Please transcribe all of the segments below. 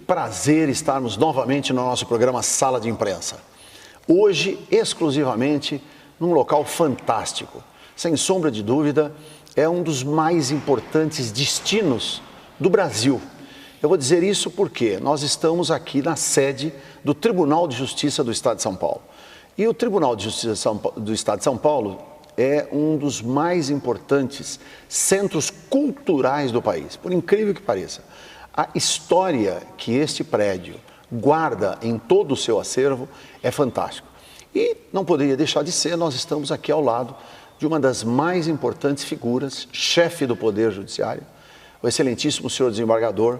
prazer estarmos novamente no nosso programa Sala de Imprensa. Hoje, exclusivamente, num local fantástico. Sem sombra de dúvida, é um dos mais importantes destinos do Brasil. Eu vou dizer isso porque nós estamos aqui na sede do Tribunal de Justiça do Estado de São Paulo. E o Tribunal de Justiça do Estado de São Paulo é um dos mais importantes centros culturais do país, por incrível que pareça. A história que este prédio guarda em todo o seu acervo é fantástico. E não poderia deixar de ser, nós estamos aqui ao lado de uma das mais importantes figuras, chefe do Poder Judiciário, o excelentíssimo senhor desembargador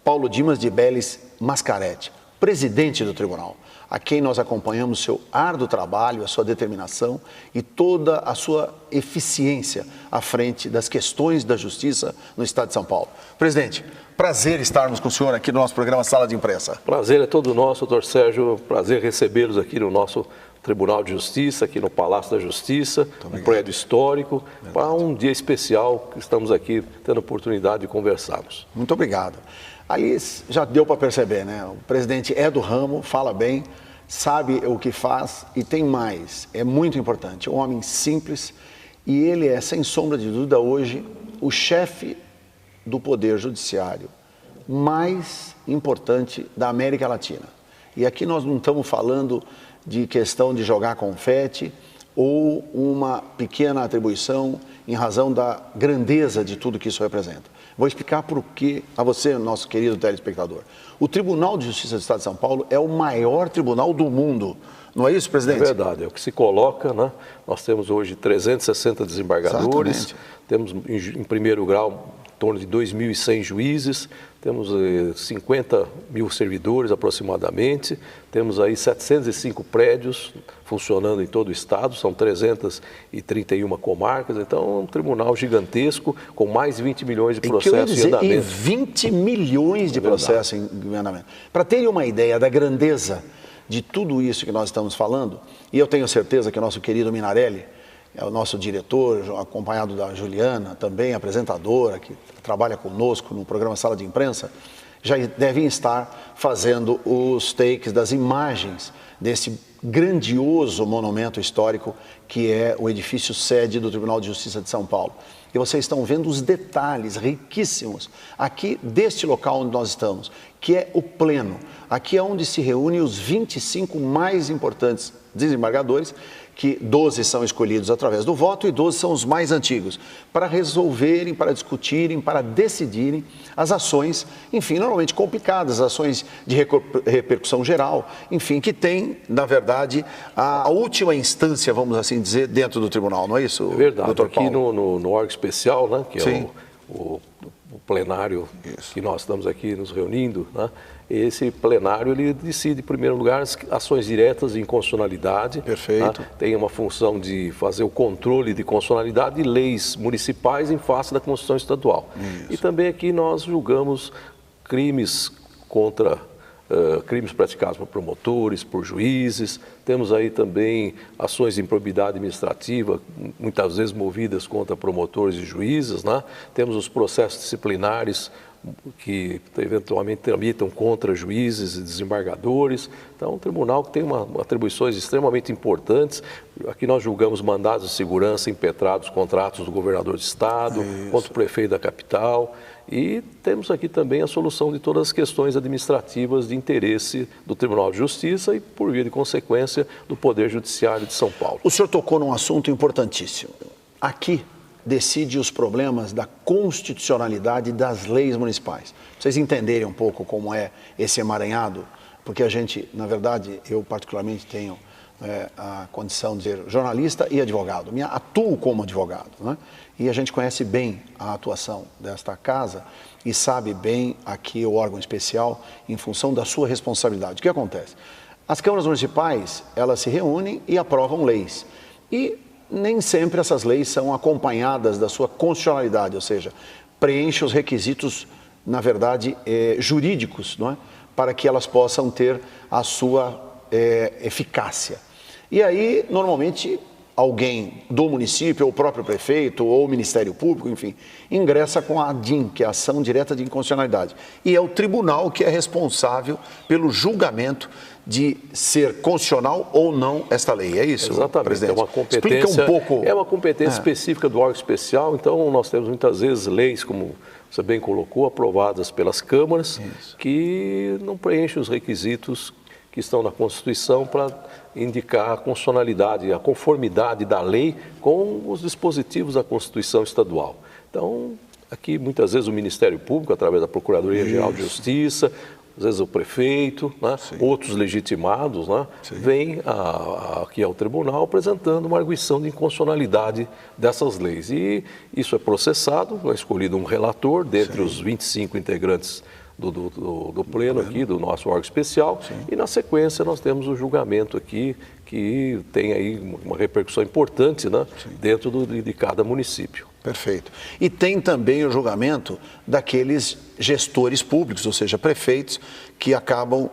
Paulo Dimas de Bellis Mascaretti, presidente do tribunal, a quem nós acompanhamos seu árduo trabalho, a sua determinação e toda a sua eficiência à frente das questões da justiça no Estado de São Paulo. Presidente, prazer estarmos com o senhor aqui no nosso programa Sala de Imprensa. Prazer é todo nosso, doutor Sérgio. Prazer recebê-los aqui no nosso Tribunal de Justiça, aqui no Palácio da Justiça, um prédio histórico, para um dia especial que estamos aqui tendo a oportunidade de conversarmos. Muito obrigado. Aí já deu para perceber, né? O presidente é do ramo, fala bem, sabe o que faz e tem mais. É muito importante. É um homem simples e ele é, sem sombra de dúvida, hoje o chefe do Poder Judiciário mais importante da América Latina. E aqui nós não estamos falando de questão de jogar confete ou uma pequena atribuição em razão da grandeza de tudo que isso representa. Vou explicar por que a você, nosso querido telespectador. O Tribunal de Justiça do Estado de São Paulo é o maior tribunal do mundo. Não é isso, presidente? É verdade, é o que se coloca, né? Nós temos hoje 360 desembargadores, exatamente. Temos em primeiro grau em torno de 2.100 juízes, temos 50 mil servidores aproximadamente, temos aí 705 prédios funcionando em todo o estado, são 331 comarcas, então é um tribunal gigantesco com mais de 20 milhões de processos em andamento. E 20 milhões de processos em andamento. Para terem uma ideia da grandeza de tudo isso que nós estamos falando, e eu tenho certeza que o nosso querido Minarelli, é o nosso diretor, acompanhado da Juliana, também apresentadora, que trabalha conosco no programa Sala de Imprensa, já devem estar fazendo os takes das imagens desse grandioso monumento histórico que é o edifício sede do Tribunal de Justiça de São Paulo. E vocês estão vendo os detalhes riquíssimos aqui deste local onde nós estamos, que é o Pleno. Aqui é onde se reúnem os 25 mais importantes desembargadores, que 12 são escolhidos através do voto e 12 são os mais antigos, para resolverem, para discutirem, para decidirem as ações, enfim, normalmente complicadas, ações de repercussão geral, enfim, que tem, na verdade, a última instância, vamos assim dizer, dentro do tribunal, não é isso, doutor Paulo? Verdade, aqui no órgão especial, né, que é o plenário que nós estamos aqui nos reunindo, né? Esse plenário ele decide, em primeiro lugar, as ações diretas de inconstitucionalidade. Perfeito. Né? Tem uma função de fazer o controle de constitucionalidade de leis municipais em face da Constituição Estadual. Isso. E também aqui nós julgamos crimes crimes praticados por promotores, por juízes. Temos aí também ações de improbidade administrativa, muitas vezes movidas contra promotores e juízes, né? Temos os processos disciplinares que eventualmente tramitam contra juízes e desembargadores. Então, é um tribunal que tem atribuições extremamente importantes. Aqui nós julgamos mandados de segurança impetrados, contratos do governador de estado, contra o prefeito da capital. E temos aqui também a solução de todas as questões administrativas de interesse do Tribunal de Justiça e, por via de consequência, do Poder Judiciário de São Paulo. O senhor tocou num assunto importantíssimo. Aqui decide os problemas da constitucionalidade das leis municipais. Pra vocês entenderem um pouco como é esse emaranhado, porque a gente, na verdade, eu particularmente tenho a condição de ser jornalista e advogado. Atuo como advogado, né? E a gente conhece bem a atuação desta casa e sabe bem aqui o órgão especial em função da sua responsabilidade. O que acontece? As câmaras municipais, elas se reúnem e aprovam leis. E nem sempre essas leis são acompanhadas da sua constitucionalidade, ou seja, preenche os requisitos, na verdade, jurídicos, não é? Para que elas possam ter a sua eficácia. E aí, normalmente, alguém do município, ou o próprio prefeito, ou o Ministério Público, enfim, ingressa com a ADIM, que é a Ação Direta de Inconstitucionalidade. E é o tribunal que é responsável pelo julgamento de ser constitucional ou não esta lei. É isso, exatamente, presidente? É uma competência, explica um pouco. É uma competência específica do órgão especial, então nós temos muitas vezes leis, como você bem colocou, aprovadas pelas câmaras, que não preenchem os requisitos que estão na Constituição para indicar a constitucionalidade, a conformidade da lei com os dispositivos da Constituição estadual. Então, aqui muitas vezes o Ministério Público, através da Procuradoria-Geral de Justiça, às vezes o prefeito, né, outros legitimados, né, vêm aqui ao tribunal apresentando uma arguição de inconstitucionalidade dessas leis. E isso é processado, é escolhido um relator dentre os 25 integrantes do pleno aqui, do nosso órgão especial, e na sequência nós temos o julgamento aqui, que tem aí uma repercussão importante, né, dentro de cada município. Perfeito. E tem também o julgamento daqueles gestores públicos, ou seja, prefeitos, que acabam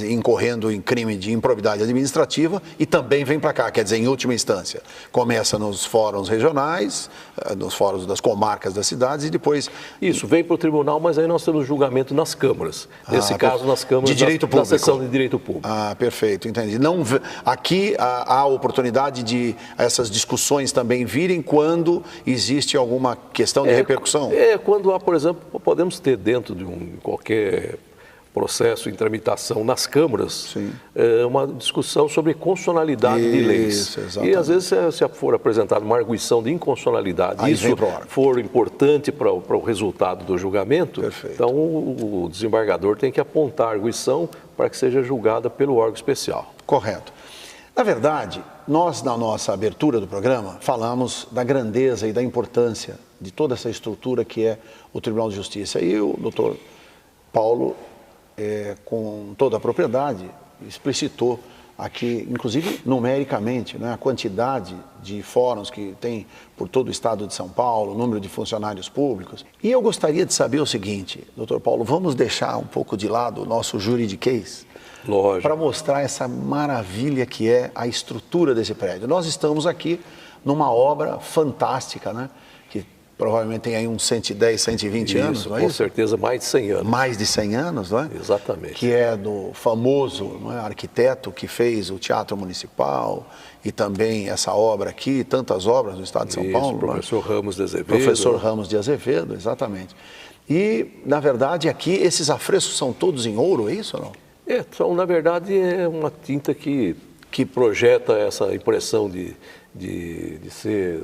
incorrendo em crime de improbidade administrativa e também vem para cá, quer dizer, em última instância. Começa nos fóruns regionais, nos fóruns das comarcas das cidades e depois... Isso, vem para o tribunal, mas aí nós temos julgamento nas câmaras. Nesse caso, nas câmaras de direito público. Da seção de direito público. Ah, perfeito, entendi. Não, aqui há a oportunidade de essas discussões também virem quando existe alguma questão de repercussão? Quando há, por exemplo, podemos ter dentro de qualquer processo em tramitação nas câmaras, uma discussão sobre constitucionalidade de leis. E às vezes, se for apresentada uma arguição de inconstitucionalidade, isso for importante para o resultado do julgamento, então o desembargador tem que apontar a arguição para que seja julgada pelo órgão especial. Correto. Na verdade, nós, na nossa abertura do programa, falamos da grandeza e da importância de toda essa estrutura que é o Tribunal de Justiça. E o doutor Paulo, com toda a propriedade, explicitou aqui, inclusive numericamente, né, a quantidade de fóruns que tem por todo o estado de São Paulo, o número de funcionários públicos. E eu gostaria de saber o seguinte, doutor Paulo, vamos deixar um pouco de lado o nosso juridiquês para mostrar essa maravilha que é a estrutura desse prédio. Nós estamos aqui numa obra fantástica, né? Provavelmente tem aí uns 110, 120 anos, não é isso? Com certeza, mais de 100 anos. Mais de 100 anos, não é? Exatamente. Que é do famoso, não é, arquiteto que fez o Teatro Municipal e também essa obra aqui, tantas obras no estado de São Paulo. Professor Ramos de Azevedo. Professor Ramos de Azevedo, exatamente. E, na verdade, aqui esses afrescos são todos em ouro, é isso ou não? Na verdade, é uma tinta que projeta essa impressão de ser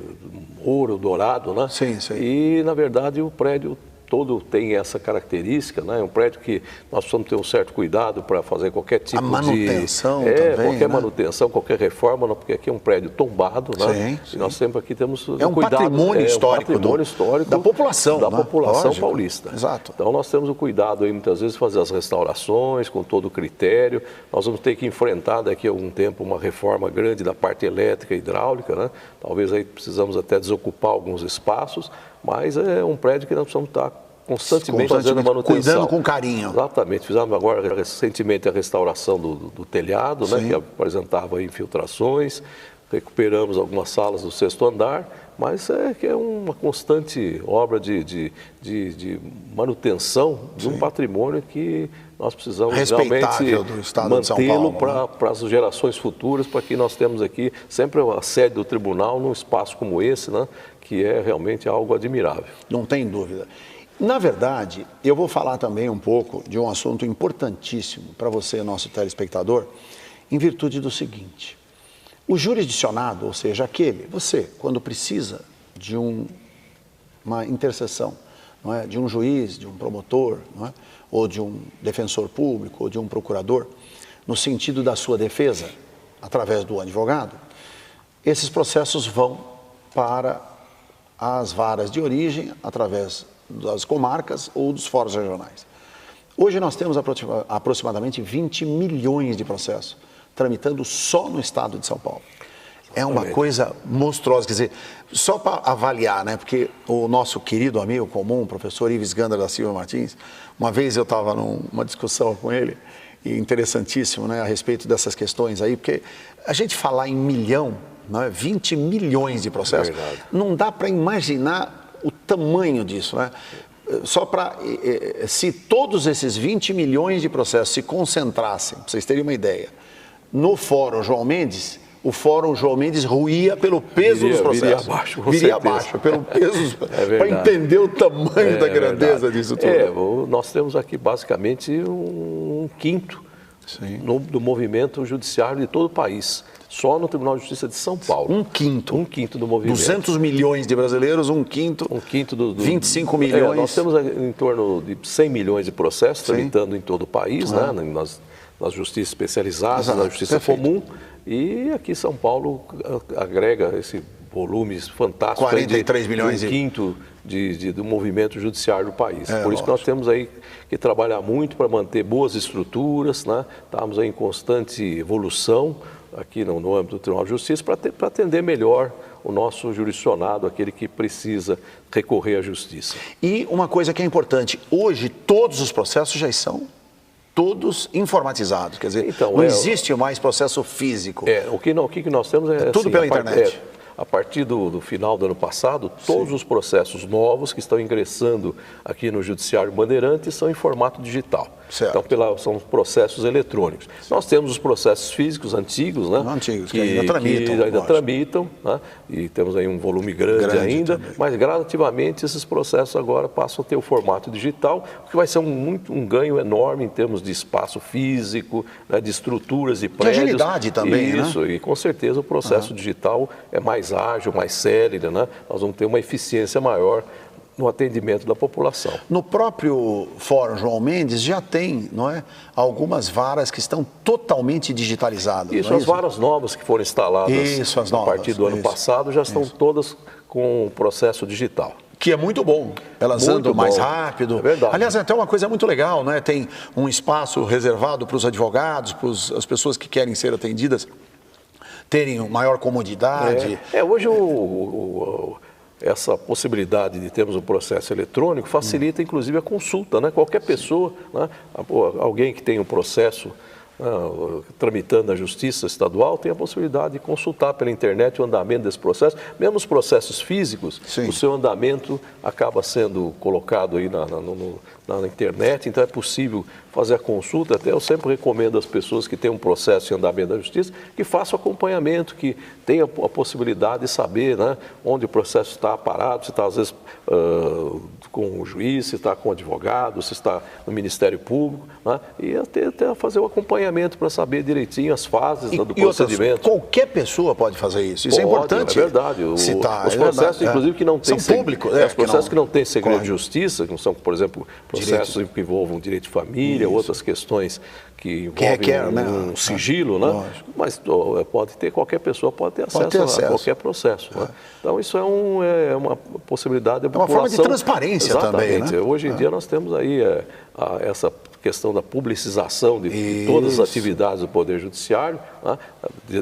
ouro dourado, né? Sim. E, na verdade, o prédio todo tem essa característica, né? É um prédio que nós precisamos ter um certo cuidado para fazer qualquer tipo de... manutenção também, né? Qualquer manutenção, qualquer reforma, porque aqui é um prédio tombado, né? Sim. E nós sempre aqui temos um cuidado. Patrimônio histórico da população, da né? população paulista. Exato. Então nós temos o cuidado aí, muitas vezes, de fazer as restaurações com todo o critério. Nós vamos ter que enfrentar daqui a algum tempo uma reforma grande da parte elétrica e hidráulica, né? Talvez aí precisamos até desocupar alguns espaços, mas é um prédio que nós precisamos estar constantemente fazendo a manutenção. Cuidando com carinho. Exatamente. Fizemos agora recentemente a restauração do telhado, né, que apresentava infiltrações, recuperamos algumas salas do 6º andar, mas é uma constante obra de manutenção de um patrimônio que nós precisamos realmente mantê-lo para as gerações futuras, para que nós temos aqui sempre a sede do tribunal num espaço como esse, né, que é realmente algo admirável. Não tem dúvida. Na verdade, eu vou falar também um pouco de um assunto importantíssimo para você, nosso telespectador, em virtude do seguinte. O jurisdicionado, ou seja, você, quando precisa de uma intercessão, não é? De um juiz, de um promotor, não é? Ou de um defensor público, ou de um procurador, no sentido da sua defesa, através do advogado, esses processos vão para as varas de origem, através das comarcas ou dos fóruns regionais. Hoje nós temos aproximadamente 20 milhões de processos tramitando só no estado de São Paulo. É uma coisa monstruosa, quer dizer, só para avaliar, né? Porque o nosso querido amigo comum, o professor Ives Gandra da Silva Martins, uma vez eu estava numa discussão com ele e interessantíssimo, né, a respeito dessas questões aí, porque a gente falar em milhão, né, 20 milhões de processos, não dá para imaginar o tamanho disso, né? Só para, se todos esses 20 milhões de processos se concentrassem, para vocês terem uma ideia, no Fórum João Mendes, o Fórum João Mendes ruía pelo peso dos processos. Viria abaixo, pelo peso, para entender o tamanho da grandeza disso tudo. Nós temos aqui basicamente um quinto do movimento judiciário de todo o país. Só no Tribunal de Justiça de São Paulo. Um quinto. Um quinto do movimento. 200 milhões de brasileiros, um quinto. Um quinto do 25 milhões. Nós temos em torno de 100 milhões de processos tramitando em todo o país, né? Nas justiças especializadas, na justiça comum. E aqui São Paulo agrega esse volume fantástico. 43 milhões. Um quinto do movimento judiciário do país. Por isso que nós temos aí que trabalhar muito para manter boas estruturas, né? Estamos aí em constante evolução aqui no âmbito do Tribunal de Justiça para atender melhor o nosso jurisdicionado, aquele que precisa recorrer à justiça. E uma coisa que é importante, hoje todos os processos já são todos informatizados, quer dizer, então, não existe mais processo físico. O que nós temos é tudo assim, pela internet. A partir do final do ano passado, todos os processos novos que estão ingressando aqui no Judiciário Bandeirante são em formato digital. Certo. Então, são processos eletrônicos. Nós temos os processos físicos antigos, né? Antigos, que ainda tramitam, né? E temos aí um volume grande ainda, mas gradativamente esses processos agora passam a ter o formato digital, o que vai ser um ganho enorme em termos de espaço físico, né? De estruturas e prédios. De agilidade também, Isso, né? E com certeza o processo digital é mais ágil, mais célere, né? Nós vamos ter uma eficiência maior no atendimento da população. No próprio Fórum João Mendes já tem, não é, algumas varas que estão totalmente digitalizadas. Isso, as varas novas que foram instaladas a partir do ano passado já estão todas com o processo digital. Que é muito bom, elas andam mais rápido. É verdade. Aliás, até uma coisa muito legal, né? Tem um espaço reservado para os advogados, para as pessoas que querem ser atendidas terem maior comodidade. Hoje essa possibilidade de termos um processo eletrônico facilita, inclusive, a consulta, né? Qualquer pessoa, né? Alguém que tem um processo tramitando na Justiça Estadual tem a possibilidade de consultar pela internet o andamento desse processo. Mesmo os processos físicos, o seu andamento acaba sendo colocado aí na internet, então é possível fazer a consulta. Até eu sempre recomendo às pessoas que têm um processo em andamento da Justiça que façam acompanhamento, que tenham a possibilidade de saber, né, onde o processo está parado, se está às vezes com o juiz, se está com o advogado, se está no Ministério Público, né, e até fazer o acompanhamento para saber direitinho as fases do procedimento. Qualquer pessoa pode fazer isso. Isso é importante. É verdade. Os processos, inclusive, que não têm públicos, os processos que não têm segredo de justiça, que são, por exemplo, processos que envolvam direito de família, outras questões que envolvem sigilo, né? Mas qualquer pessoa pode ter acesso a qualquer processo. Né? Então, isso é uma possibilidade. É uma forma de transparência também, né? Hoje em dia nós temos aí essa questão da publicização de todas as atividades do Poder Judiciário, né?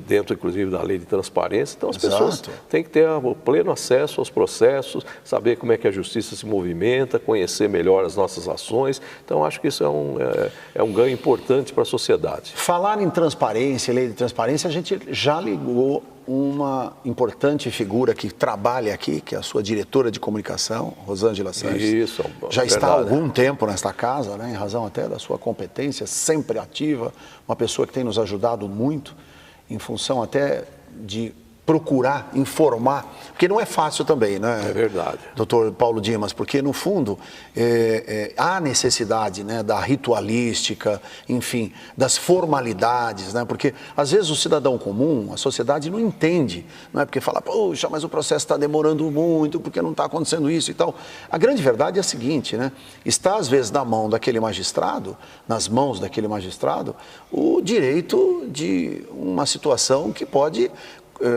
Dentro, inclusive, da lei de transparência. Então, as pessoas têm que ter o pleno acesso aos processos, saber como é que a Justiça se movimenta, conhecer melhor as nossas ações. Então, acho que isso é um ganho importante para a sociedade. Falar em transparência, lei de transparência, a gente já ligou uma importante figura que trabalha aqui, que é a sua diretora de comunicação, Rosângela Sanches. Isso, já está há algum tempo nesta casa, né, em razão até da sua competência, sempre ativa, uma pessoa que tem nos ajudado muito, em função até de procurar informar, porque não é fácil também, né? É verdade. Doutor Paulo Dimas, porque no fundo há necessidade, né, da ritualística, enfim, das formalidades, né? Porque às vezes o cidadão comum, a sociedade não entende, não é? Porque fala, poxa, mas o processo está demorando muito, porque não está acontecendo isso e tal. A grande verdade é a seguinte, né? Está às vezes na mão daquele magistrado, nas mãos daquele magistrado, o direito de uma situação que pode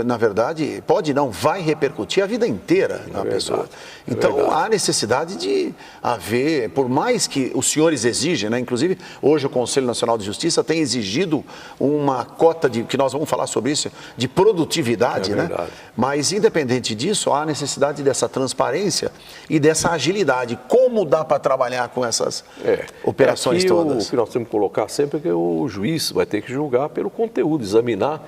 na verdade, pode não, vai repercutir a vida inteira na pessoa. Então, há necessidade de haver, por mais que os senhores exigem, né? Inclusive, hoje o Conselho Nacional de Justiça tem exigido uma cota que nós vamos falar sobre isso, de produtividade, né? Mas, independente disso, há necessidade dessa transparência e dessa agilidade. Como dá para trabalhar com essas operações todas? O que nós temos que colocar sempre é que o juiz vai ter que julgar pelo conteúdo, examinar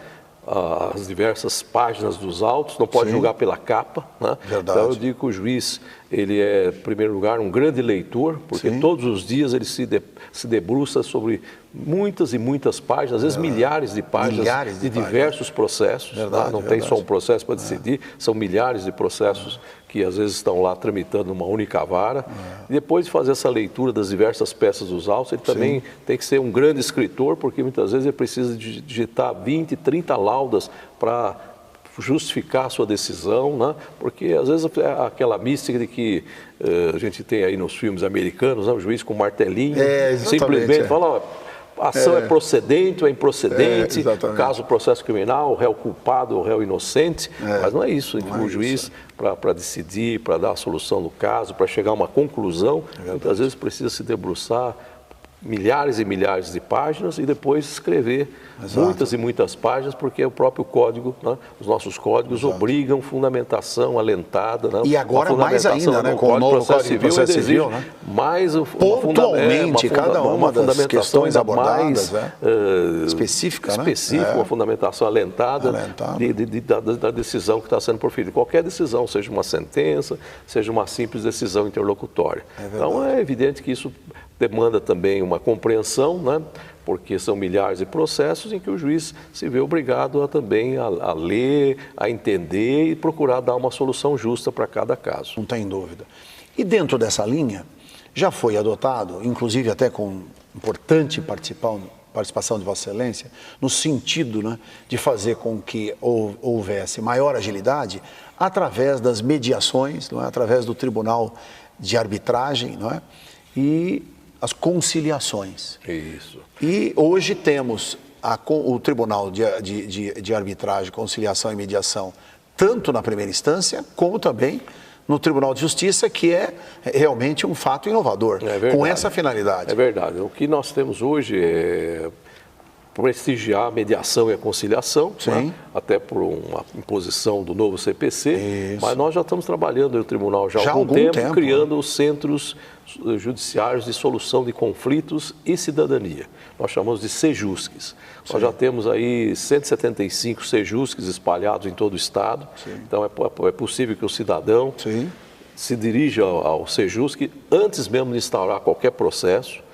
as diversas páginas dos autos, não pode julgar pela capa, né? Então eu digo que o juiz, ele é, em primeiro lugar, um grande leitor, porque todos os dias ele se debruça sobre muitas e muitas páginas, às vezes milhares de páginas de diversos processos, né? Não tem só um processo para decidir, são milhares de processos que às vezes estão lá tramitando numa única vara. E depois de fazer essa leitura das diversas peças dos autos, ele também tem que ser um grande escritor, porque muitas vezes ele precisa digitar 20, 30 laudas para justificar a sua decisão, né? Porque às vezes é aquela mística de que a gente tem aí nos filmes americanos, né? O juiz com martelinho, simplesmente fala, ó, a ação é procedente ou é improcedente, caso o processo criminal, o réu culpado ou o réu inocente, mas não é isso. O juiz, para decidir, para dar a solução do caso, para chegar a uma conclusão, muitas vezes precisa se debruçar milhares e milhares de páginas e depois escrever muitas e muitas páginas, porque o próprio código, né, os nossos códigos obrigam fundamentação alentada. Né, e agora mais ainda, né, com o novo Código de Processo Civil, né? Mais pontualmente, cada uma das questões abordadas, específica, uma fundamentação alentada. Da decisão que está sendo proferida. Qualquer decisão, seja uma sentença, seja uma simples decisão interlocutória. Então é evidente que isso demanda também uma compreensão, né? Porque são milhares de processos em que o juiz se vê obrigado também a ler, a entender e procurar dar uma solução justa para cada caso. Não tem dúvida. E dentro dessa linha, já foi adotado, inclusive até com importante participação de Vossa Excelência, no sentido, né, de fazer com que houvesse maior agilidade através das mediações, não é? Através do Tribunal de Arbitragem, não é? E as conciliações. Isso. E hoje temos o Tribunal de Arbitragem, Conciliação e Mediação, tanto na primeira instância, como também no Tribunal de Justiça, que é realmente um fato inovador, com essa finalidade. É verdade. O que nós temos hoje é prestigiar a mediação e a conciliação, né? Até por uma imposição do novo CPC, mas nós já estamos trabalhando no tribunal já há algum tempo, criando os centros judiciários de solução de conflitos e cidadania. Nós chamamos de CEJUSCs. Nós já temos aí 175 CEJUSCs espalhados em todo o estado, então é possível que o cidadão se dirija ao CEJUSC antes mesmo de instaurar qualquer processo.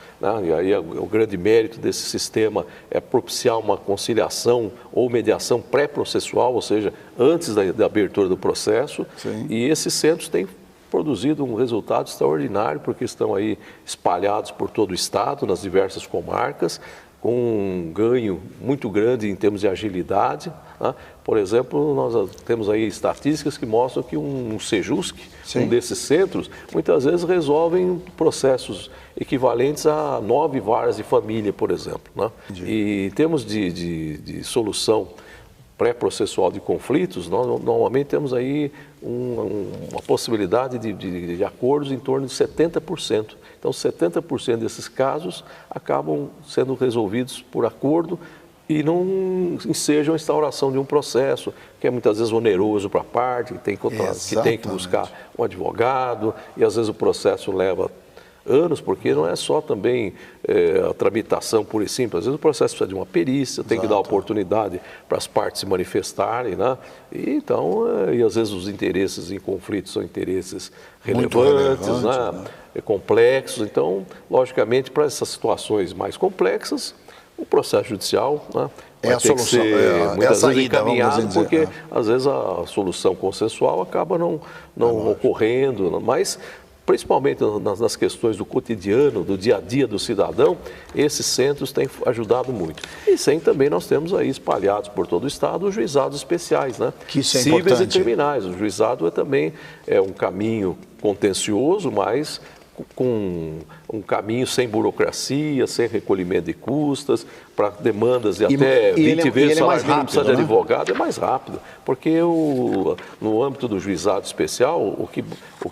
E aí o grande mérito desse sistema é propiciar uma conciliação ou mediação pré-processual, ou seja, antes da abertura do processo. E esses centros têm produzido um resultado extraordinário, porque estão aí espalhados por todo o estado, nas diversas comarcas, com um ganho muito grande em termos de agilidade. Né? Por exemplo, nós temos aí estatísticas que mostram que um CEJUSC, um desses centros, muitas vezes resolvem processos equivalentes a 9 varas de família, por exemplo. Né? E em termos de solução pré-processual de conflitos, nós normalmente temos aí uma possibilidade de acordos em torno de 70%. Então, 70% desses casos acabam sendo resolvidos por acordo e não ensejam a instauração de um processo, que é muitas vezes oneroso para a parte, que tem que buscar um advogado, e às vezes o processo leva anos, porque não é só também a tramitação pura e simples. Às vezes o processo precisa de uma perícia, tem que dar oportunidade para as partes se manifestarem, né? E então, e às vezes os interesses em conflito são interesses relevantes, né? Complexos. Então, logicamente, para essas situações mais complexas, o processo judicial, né, é a solução, muitas vezes encaminhado, porque às vezes a solução consensual acaba não ocorrendo, mas principalmente nas questões do cotidiano, do dia a dia do cidadão, esses centros têm ajudado muito. E também nós temos aí espalhados por todo o estado os juizados especiais, né? Que isso é cíveis importante. E criminais. O juizado também é um caminho contencioso, mas com um caminho sem burocracia, sem recolhimento de custas, para demandas de até 20 vezes o salário mínimo, precisa de advogado, é mais rápido, porque no âmbito do juizado especial, o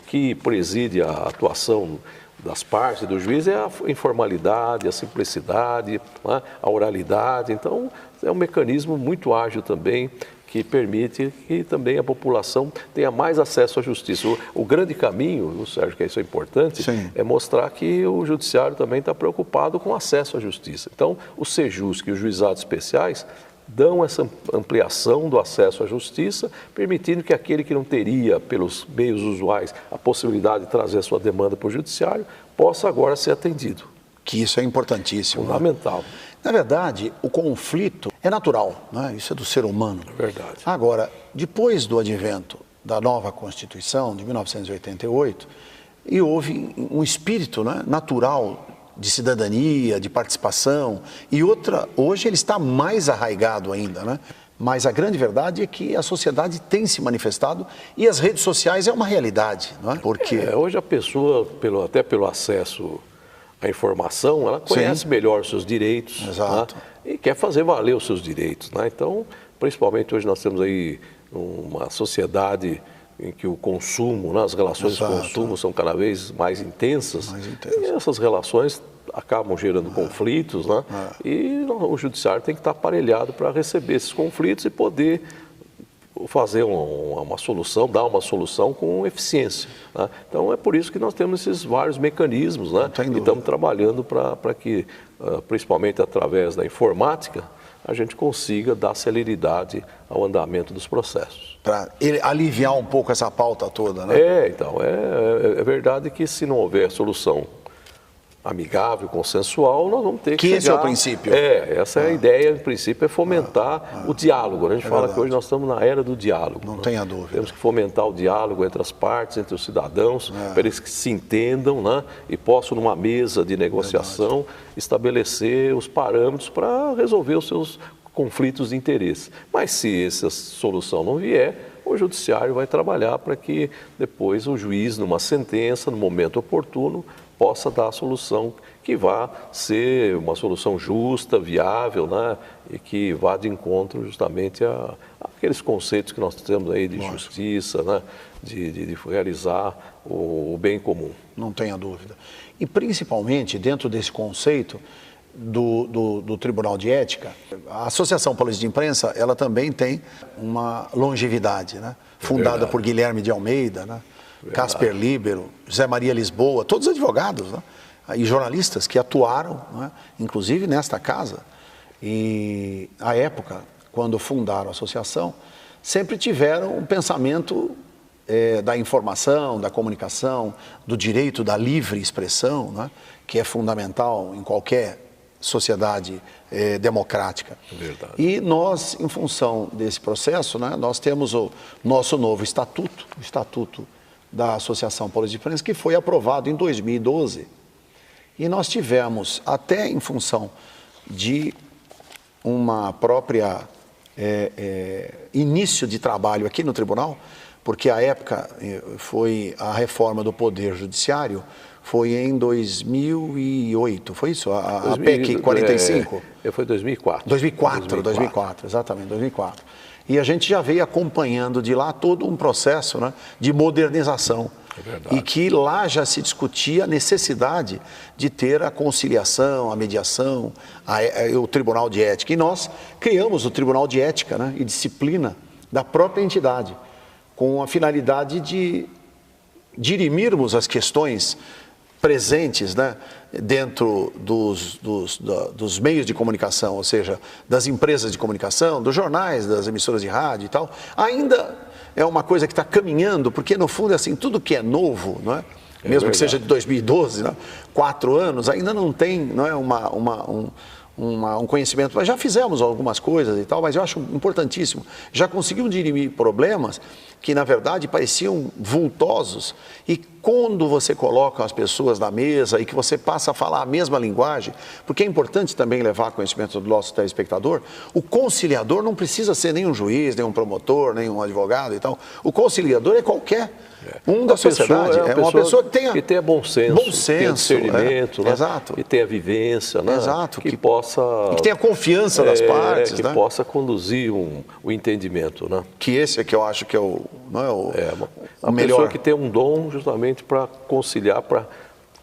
que preside a atuação das partes do juiz é a informalidade, a simplicidade, né, a oralidade. Então, é um mecanismo muito ágil também, que permite que também a população tenha mais acesso à justiça. O grande caminho, Sérgio, que isso é importante, sim, é mostrar que o judiciário também está preocupado com o acesso à justiça. Então, o Sejusc e os juizados especiais dão essa ampliação do acesso à justiça, permitindo que aquele que não teria, pelos meios usuais, a possibilidade de trazer a sua demanda para o judiciário, possa agora ser atendido. Que isso é importantíssimo. Fundamental. Né? Na verdade, o conflito é natural, né? Isso é do ser humano. É verdade. Agora, depois do advento da nova Constituição, de 1988, e houve um espírito, né, natural de cidadania, de participação, e hoje ele está mais arraigado ainda, né? Mas a grande verdade é que a sociedade tem se manifestado e as redes sociais é uma realidade, não é? Porque hoje a pessoa, até pelo acesso à informação, ela conhece, sim, melhor os seus direitos, exato, né? E quer fazer valer os seus direitos, né? Então, principalmente hoje nós temos aí uma sociedade em que o consumo, né, as relações, exato, de consumo são cada vez mais intensas, e essas relações acabam gerando conflitos, né? E o judiciário tem que estar aparelhado para receber esses conflitos e poder fazer uma solução, dar uma solução com eficiência, né? Então é por isso que nós temos esses vários mecanismos, né? E estamos trabalhando para que, principalmente através da informática, a gente consiga dar celeridade ao andamento dos processos. Para aliviar um pouco essa pauta toda, né? Então, é verdade que se não houver solução amigável, consensual, nós vamos ter que chegar... esse é o princípio. Essa é a ideia, em princípio, é fomentar o diálogo. A gente fala que hoje nós estamos na era do diálogo. Não tenha dúvida. Temos que fomentar o diálogo entre as partes, entre os cidadãos, para eles que se entendam, né, e possam, numa mesa de negociação, estabelecer os parâmetros para resolver os seus conflitos de interesse. Mas se essa solução não vier, o judiciário vai trabalhar para que depois o juiz, numa sentença, no momento oportuno, possa dar a solução que vá ser uma solução justa, viável, né? E que vá de encontro justamente àqueles conceitos que nós temos aí de justiça, né? De realizar o bem comum. Não tenha dúvida. E principalmente dentro desse conceito do Tribunal de Ética, a Associação Paulista de Imprensa, ela também tem uma longevidade, né? Fundada por Guilherme de Almeida, né? Casper Libero, José Maria Lisboa, todos advogados, né? E jornalistas que atuaram, né, inclusive nesta casa. E à época, quando fundaram a associação, sempre tiveram um pensamento da informação, da comunicação, do direito da livre expressão, né, que é fundamental em qualquer sociedade democrática. Verdade. E nós, em função desse processo, né, nós temos o nosso novo estatuto, o Estatuto da Associação Paulista de Imprensa, que foi aprovado em 2012. E nós tivemos, até em função de uma própria início de trabalho aqui no tribunal, porque a época foi a reforma do Poder Judiciário, foi em 2008, foi isso? A PEC 45? Foi 2004. 2004, exatamente, 2004. E a gente já veio acompanhando de lá todo um processo, né, de modernização. É verdade. E que lá já se discutia a necessidade de ter a conciliação, a mediação, o Tribunal de Ética. E nós criamos o Tribunal de Ética, né, e Disciplina da própria entidade, com a finalidade de dirimirmos as questões presentes, né, dentro dos meios de comunicação, ou seja, das empresas de comunicação, dos jornais, das emissoras de rádio e tal. Ainda é uma coisa que está caminhando, porque no fundo é assim, tudo que é novo, não é? Mesmo que seja de 2012, né? 4 anos, ainda não tem, não é, um conhecimento, mas já fizemos algumas coisas e tal, mas eu acho importantíssimo. Já conseguimos dirimir problemas que, na verdade, pareciam vultosos e quando você coloca as pessoas na mesa e que você passa a falar a mesma linguagem, porque é importante também levar conhecimento do nosso telespectador, o conciliador não precisa ser nem um juiz, nem um promotor, nem um advogado e tal. O conciliador é qualquer um da sociedade. É uma pessoa que tenha bom senso, tenha discernimento, né? Exato. Que tenha vivência, né? Exato. Que possa... E que tenha confiança das partes, que né? possa conduzir o entendimento, né? Que esse é que eu acho que é o a melhor. Pessoa que tem um dom justamente para conciliar, para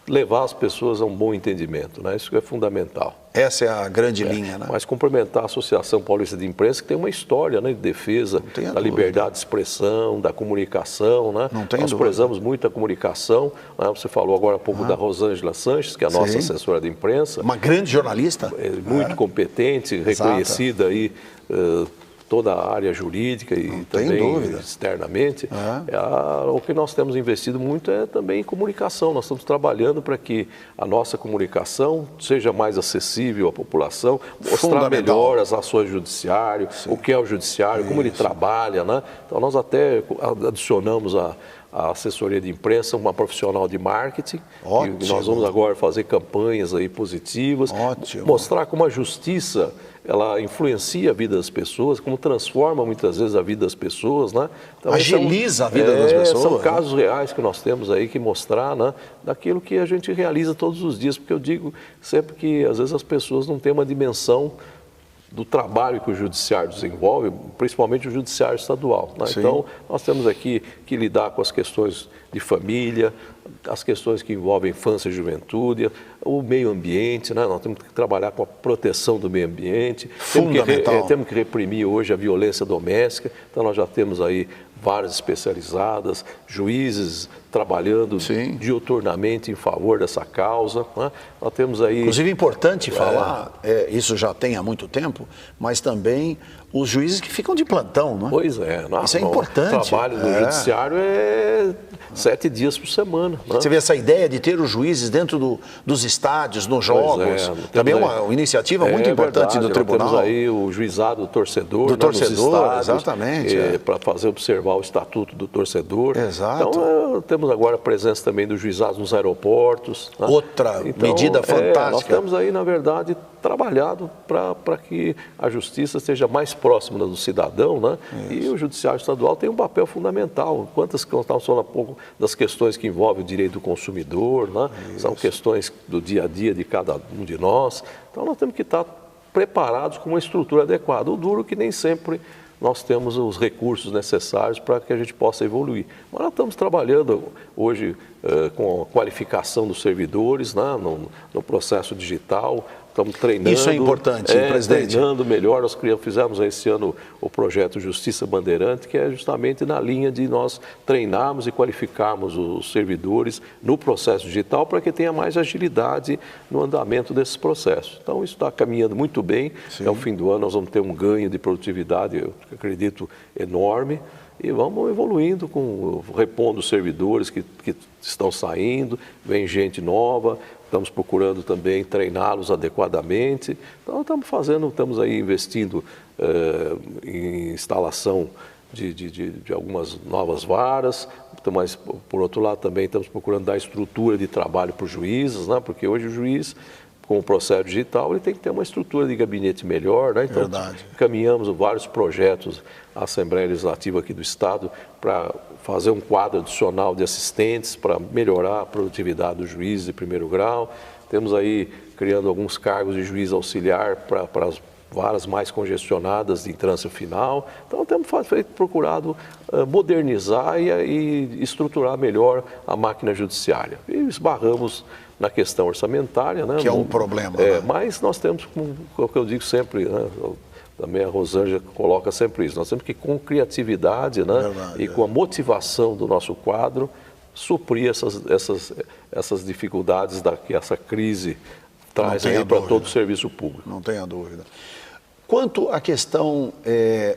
levar as pessoas a um bom entendimento, né? Isso é fundamental. Essa é a grande linha, né? Mas complementar a Associação Paulista de Imprensa, que tem uma história, né, de defesa da liberdade de expressão, da comunicação, né? Nós prezamos muito a comunicação, né? Você falou agora há pouco da Rosângela Sanches, que é a nossa assessora de imprensa. Uma grande jornalista. Muito competente, reconhecida aí, toda a área jurídica e também externamente. O que nós temos investido muito é também em comunicação. Nós estamos trabalhando para que a nossa comunicação seja mais acessível à população, mostrar melhor as ações do judiciário, o que é o judiciário, como ele trabalha, né? Então nós até adicionamos a assessoria de imprensa, uma profissional de marketing. Ótimo. E nós vamos agora fazer campanhas aí positivas, mostrar como a justiça ela influencia a vida das pessoas, como transforma muitas vezes a vida das pessoas, né? Então, agiliza a vida das pessoas. São casos reais que nós temos aí que mostrar, né, daquilo que a gente realiza todos os dias, porque eu digo sempre que às vezes as pessoas não têm uma dimensão do trabalho que o judiciário desenvolve, principalmente o judiciário estadual, né? Então, nós temos aqui que lidar com as questões de família, as questões que envolvem infância e juventude, o meio ambiente, né? Nós temos que trabalhar com a proteção do meio ambiente. Fundamental. Temos que reprimir hoje a violência doméstica, então nós já temos aí varas especializadas, juízes trabalhando diuturnamente em favor dessa causa, né? Nós temos aí... Inclusive é importante falar, isso já tem há muito tempo, mas também os juízes que ficam de plantão, não é? Pois é. Isso é importante. O trabalho do judiciário é 7 dias por semana. Né? Você vê essa ideia de ter os juízes dentro dos estádios, nos jogos, também é uma iniciativa muito importante do tribunal. Temos aí o juizado do torcedor, nos estádios, exatamente, para fazer observar o estatuto do torcedor. Exato. Então, temos agora a presença também dos juizados nos aeroportos. Né? Outra medida fantástica. Nós temos aí, na verdade, trabalhado para que a justiça esteja mais próxima do cidadão, né? E o judiciário estadual tem um papel fundamental. Quantas que nós estávamos falando há pouco das questões que envolvem o direito do consumidor, né? São questões do dia a dia de cada um de nós. Então nós temos que estar preparados com uma estrutura adequada. O duro que nem sempre nós temos os recursos necessários para que a gente possa evoluir. Mas nós estamos trabalhando hoje com a qualificação dos servidores, né? no processo digital. Estamos treinando. Isso é importante, presidente. Treinando melhor. Nós fizemos esse ano o projeto Justiça Bandeirante, que é justamente na linha de nós treinarmos e qualificarmos os servidores no processo digital para que tenha mais agilidade no andamento desses processos. Então, isso está caminhando muito bem. Até o fim do ano nós vamos ter um ganho de produtividade, eu acredito, enorme. E vamos evoluindo, repondo os servidores que estão saindo, vem gente nova, estamos procurando também treiná-los adequadamente. Então, estamos aí investindo em instalação de algumas novas varas, mas, por outro lado, também estamos procurando dar estrutura de trabalho para os juízes, né? Porque hoje o juiz, com o processo digital, ele tem que ter uma estrutura de gabinete melhor, né? Então, encaminhamos vários projetos à Assembleia Legislativa aqui do Estado para fazer um quadro adicional de assistentes para melhorar a produtividade dos juízes de primeiro grau. Temos aí criando alguns cargos de juiz auxiliar para as varas mais congestionadas de entrância final. Então, temos procurado modernizar e estruturar melhor a máquina judiciária. E esbarramos na questão orçamentária, né? Que é um problema. Né? Mas nós temos, o que eu digo sempre, né? Também a Rosângela coloca sempre isso, nós temos que, com criatividade, né? E com a motivação do nosso quadro, suprir essas dificuldades que essa crise traz para todo o serviço público. Não tenha dúvida. Quanto à questão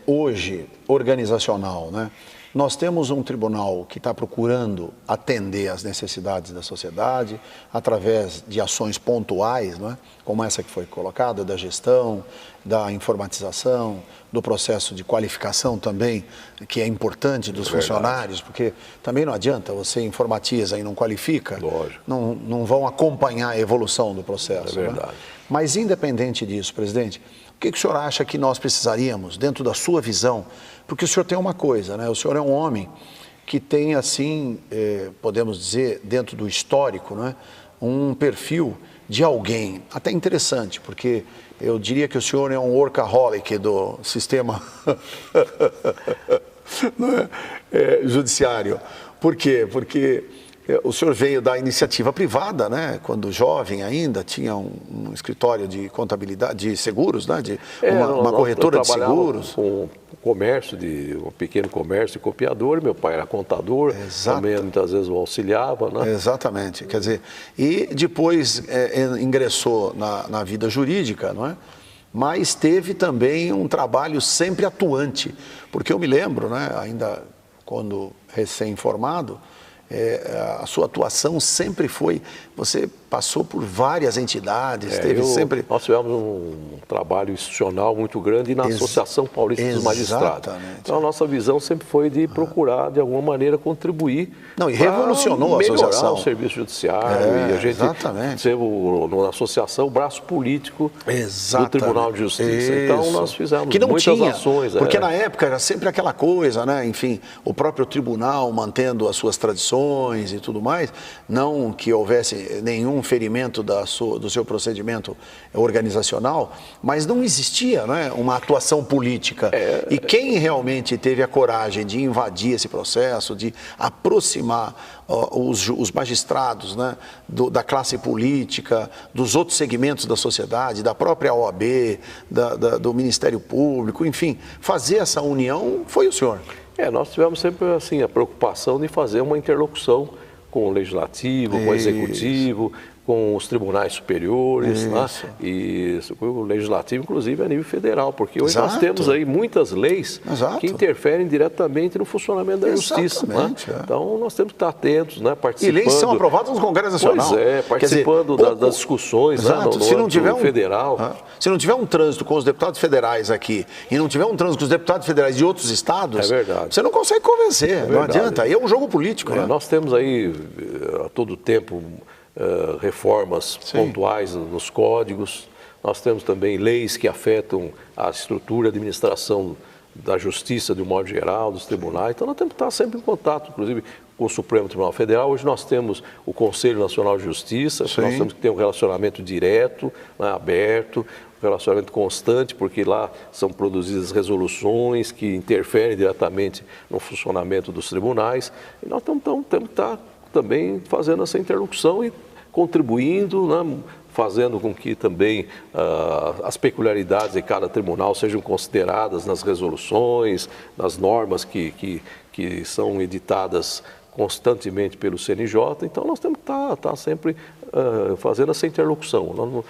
hoje organizacional, né? Nós temos um tribunal que está procurando atender às necessidades da sociedade através de ações pontuais, não é? Como essa que foi colocada, da gestão, da informatização, do processo de qualificação também, que é importante dos funcionários, porque também não adianta, você informatiza e não qualifica, não vão acompanhar a evolução do processo. É verdade. Né? Mas independente disso, presidente, o que o senhor acha que nós precisaríamos, dentro da sua visão? Porque o senhor tem uma coisa, né? O senhor é um homem que tem, assim, podemos dizer, dentro do histórico, né? Um perfil de alguém até interessante, porque eu diria que o senhor é um workaholic do sistema judiciário. Por quê? Porque o senhor veio da iniciativa privada, né? Quando jovem ainda, tinha um escritório de contabilidade, de seguros, né? De uma corretora de seguros. Com comércio, um pequeno comércio de copiador, meu pai era contador, também muitas vezes o auxiliava, né? Exatamente, quer dizer, e depois ingressou na vida jurídica, não é? Mas teve também um trabalho sempre atuante, porque eu me lembro, né? Ainda quando recém-formado, a sua atuação sempre foi, você passou por várias entidades, sempre... Nós tivemos um trabalho institucional muito grande na Associação Paulista dos Magistrados. Então a nossa visão sempre foi de procurar, de alguma maneira, contribuir. Não, e revolucionou a associação. Melhorar o serviço judiciário, e a gente ser na associação o braço político do Tribunal de Justiça. Então nós fizemos muitas ações. Porque na época era sempre aquela coisa, né? Enfim, o próprio tribunal mantendo as suas tradições e tudo mais, não que houvesse nenhum ferimento do seu procedimento organizacional, mas não existia, né, uma atuação política. E quem realmente teve a coragem de invadir esse processo, de aproximar os magistrados, né, da classe política, dos outros segmentos da sociedade, da própria OAB, do Ministério Público, enfim, fazer essa união foi o senhor. Nós tivemos sempre assim, a preocupação de fazer uma interlocução com o Legislativo, com o Executivo, com os tribunais superiores, né? E o Legislativo, inclusive, a nível federal, porque hoje nós temos aí muitas leis que interferem diretamente no funcionamento da justiça. Né? Então, nós temos que estar atentos, né? Participando. E leis são aprovadas no Congresso Nacional. Pois participando das discussões, né? No âmbito federal. Se não tiver um trânsito com os deputados federais aqui e não tiver um trânsito com os deputados federais de outros estados, você não consegue convencer, não adianta. Aí é um jogo político. Né? Nós temos aí, a todo tempo, reformas pontuais nos códigos. Nós temos também leis que afetam a estrutura de administração da justiça de um modo geral, dos tribunais. Então nós temos que estar sempre em contato, inclusive com o Supremo Tribunal Federal. Hoje nós temos o Conselho Nacional de Justiça, nós temos que ter um relacionamento direto, né, aberto, um relacionamento constante, porque lá são produzidas resoluções que interferem diretamente no funcionamento dos tribunais. E nós temos que estar também fazendo essa interlocução e contribuindo, né, fazendo com que também as peculiaridades de cada tribunal sejam consideradas nas resoluções, nas normas que são editadas constantemente pelo CNJ. Então nós temos que estar sempre fazendo essa interlocução.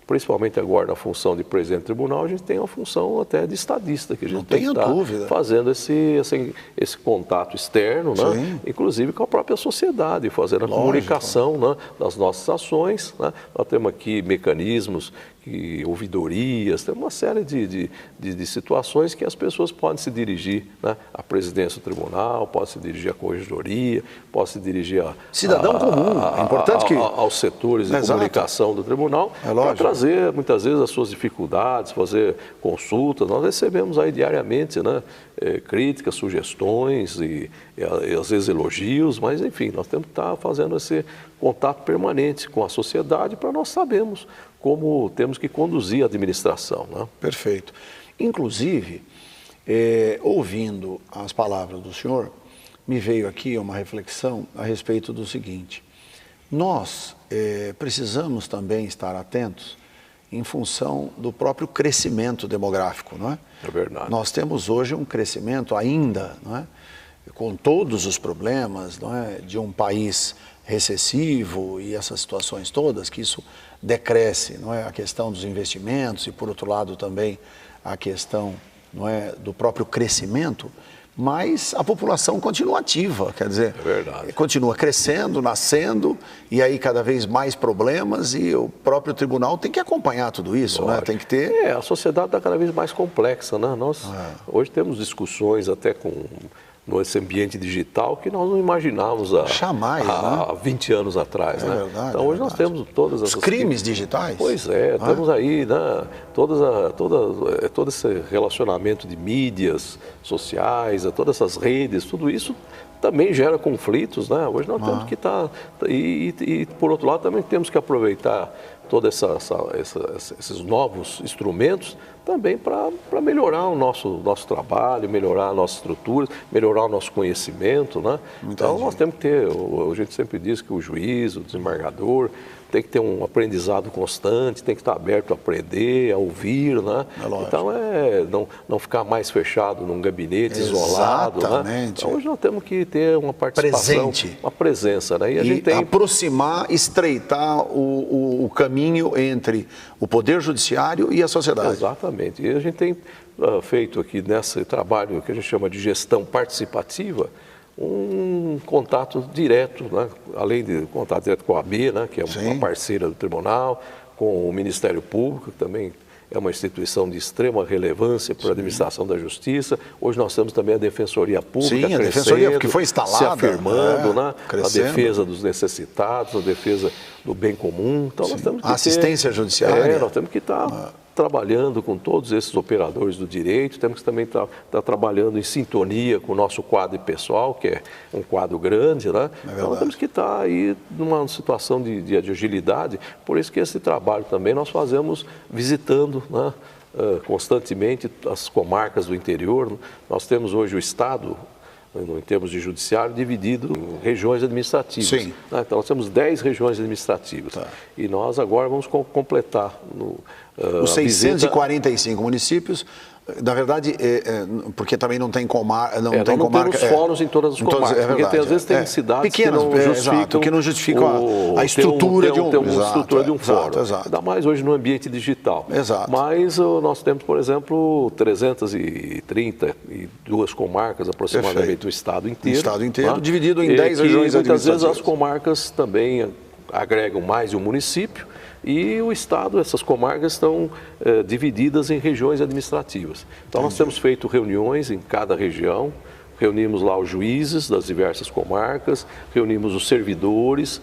Principalmente agora na função de presidente do tribunal, a gente tem uma função até de estadista, que a gente tem que estar fazendo esse contato externo, né? Inclusive com a própria sociedade, fazendo a comunicação, né, das nossas ações. Né? Nós temos aqui mecanismos, ouvidorias, tem uma série de situações que as pessoas podem se dirigir, né, à presidência do tribunal, podem se dirigir à corregedoria, podem se dirigir cidadão comum. É importante aos setores de comunicação do tribunal, para trazer muitas vezes as suas dificuldades, fazer consultas. Nós recebemos aí diariamente, né, críticas, sugestões e às vezes elogios, mas enfim, nós temos que estar fazendo esse contato permanente com a sociedade para nós sabermos como temos que conduzir a administração. Né? Perfeito. Inclusive, ouvindo as palavras do senhor, me veio aqui uma reflexão a respeito do seguinte: nós precisamos também estar atentos em função do próprio crescimento demográfico, não é? É verdade. Nós temos hoje um crescimento ainda, não é? Com todos os problemas, não é? De um país recessivo e essas situações todas, que isso decresce, não é? A questão dos investimentos e, por outro lado, também a questão, não é, do próprio crescimento. mas a população continua ativa, quer dizer, continua crescendo, nascendo, e aí cada vez mais problemas, e o próprio tribunal tem que acompanhar tudo isso, né? Tem que ter... a sociedade está cada vez mais complexa, né? Nós hoje temos discussões até nesse ambiente digital que nós não imaginávamos há 20 anos atrás, né? Verdade, então hoje nós temos todas essas... Os crimes digitais? Pois é, temos aí, né, todo esse relacionamento de mídias sociais, todas essas redes, tudo isso também gera conflitos, né? Hoje nós temos que estar... E, por outro lado, também temos que aproveitar todos esses novos instrumentos também para melhorar o nosso trabalho, melhorar a nossa estrutura, melhorar o nosso conhecimento, né? Então nós temos que ter, a gente sempre diz que o juiz, o desembargador, tem que ter um aprendizado constante, tem que estar aberto a aprender, a ouvir, né? Então não ficar mais fechado num gabinete isolado, né? Então hoje nós temos que ter uma participação, uma presença, né? E a gente tem aproximar, estreitar o caminho entre o Poder Judiciário e a sociedade. Exatamente. E a gente tem feito aqui nesse trabalho que a gente chama de gestão participativa, um contato direto, né? Além de contato direto com a AB, né? Que é uma parceira do tribunal, com o Ministério Público, que também é uma instituição de extrema relevância para a administração da justiça. Hoje nós temos também a Defensoria Pública a Defensoria que foi instalada, se afirmando, né? A defesa dos necessitados, a defesa do bem comum. Então nós temos que assistência judiciária. Nós temos que estar trabalhando com todos esses operadores do direito, temos que também estar trabalhando em sintonia com o nosso quadro pessoal, que é um quadro grande, né? Então nós temos que estar aí numa situação de agilidade, por isso que esse trabalho também nós fazemos visitando, né? Constantemente as comarcas do interior. Nós temos hoje o Estado, em termos de judiciário, dividido em regiões administrativas. Sim. Então nós temos 10 regiões administrativas. E nós agora vamos completar os 645 municípios. Na verdade, porque também não tem comarca. Não temos fóruns em todas as comarcas, porque às vezes tem cidades pequenas, que não justificam a estrutura de um fórum. Ainda mais hoje no ambiente digital. Mas nós temos, por exemplo, 332 comarcas aproximadamente do estado inteiro. O estado inteiro, dividido em 10 regiões administrativas. Muitas vezes as comarcas também agregam mais de um município. E o Estado, essas comarcas estão divididas em regiões administrativas. Então nós temos feito reuniões em cada região, reunimos lá os juízes das diversas comarcas, reunimos os servidores,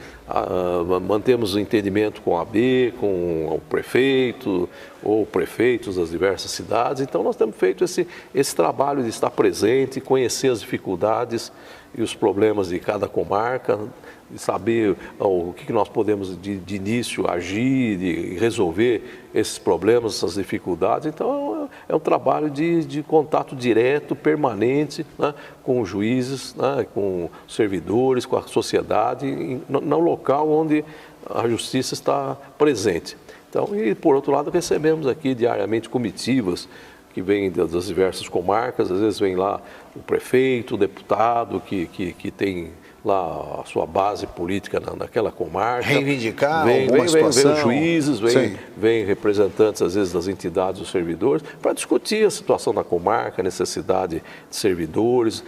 mantemos o entendimento com a AB, com o prefeito ou prefeitos das diversas cidades. Então nós temos feito esse trabalho de estar presente, conhecer as dificuldades e os problemas de cada comarca, de saber o que nós podemos de início agir e resolver esses problemas, essas dificuldades. Então é um trabalho de contato direto, permanente, né, com os juízes, né, com os servidores, com a sociedade, no local onde a justiça está presente. Então, e por outro lado, recebemos aqui diariamente comitivas que vêm das diversas comarcas, às vezes vem lá o prefeito, o deputado que tem lá a sua base política naquela comarca. Reivindicar vem alguma situação. Vem os juízes, vem representantes, às vezes, das entidades, dos servidores, para discutir a situação da comarca, a necessidade de servidores.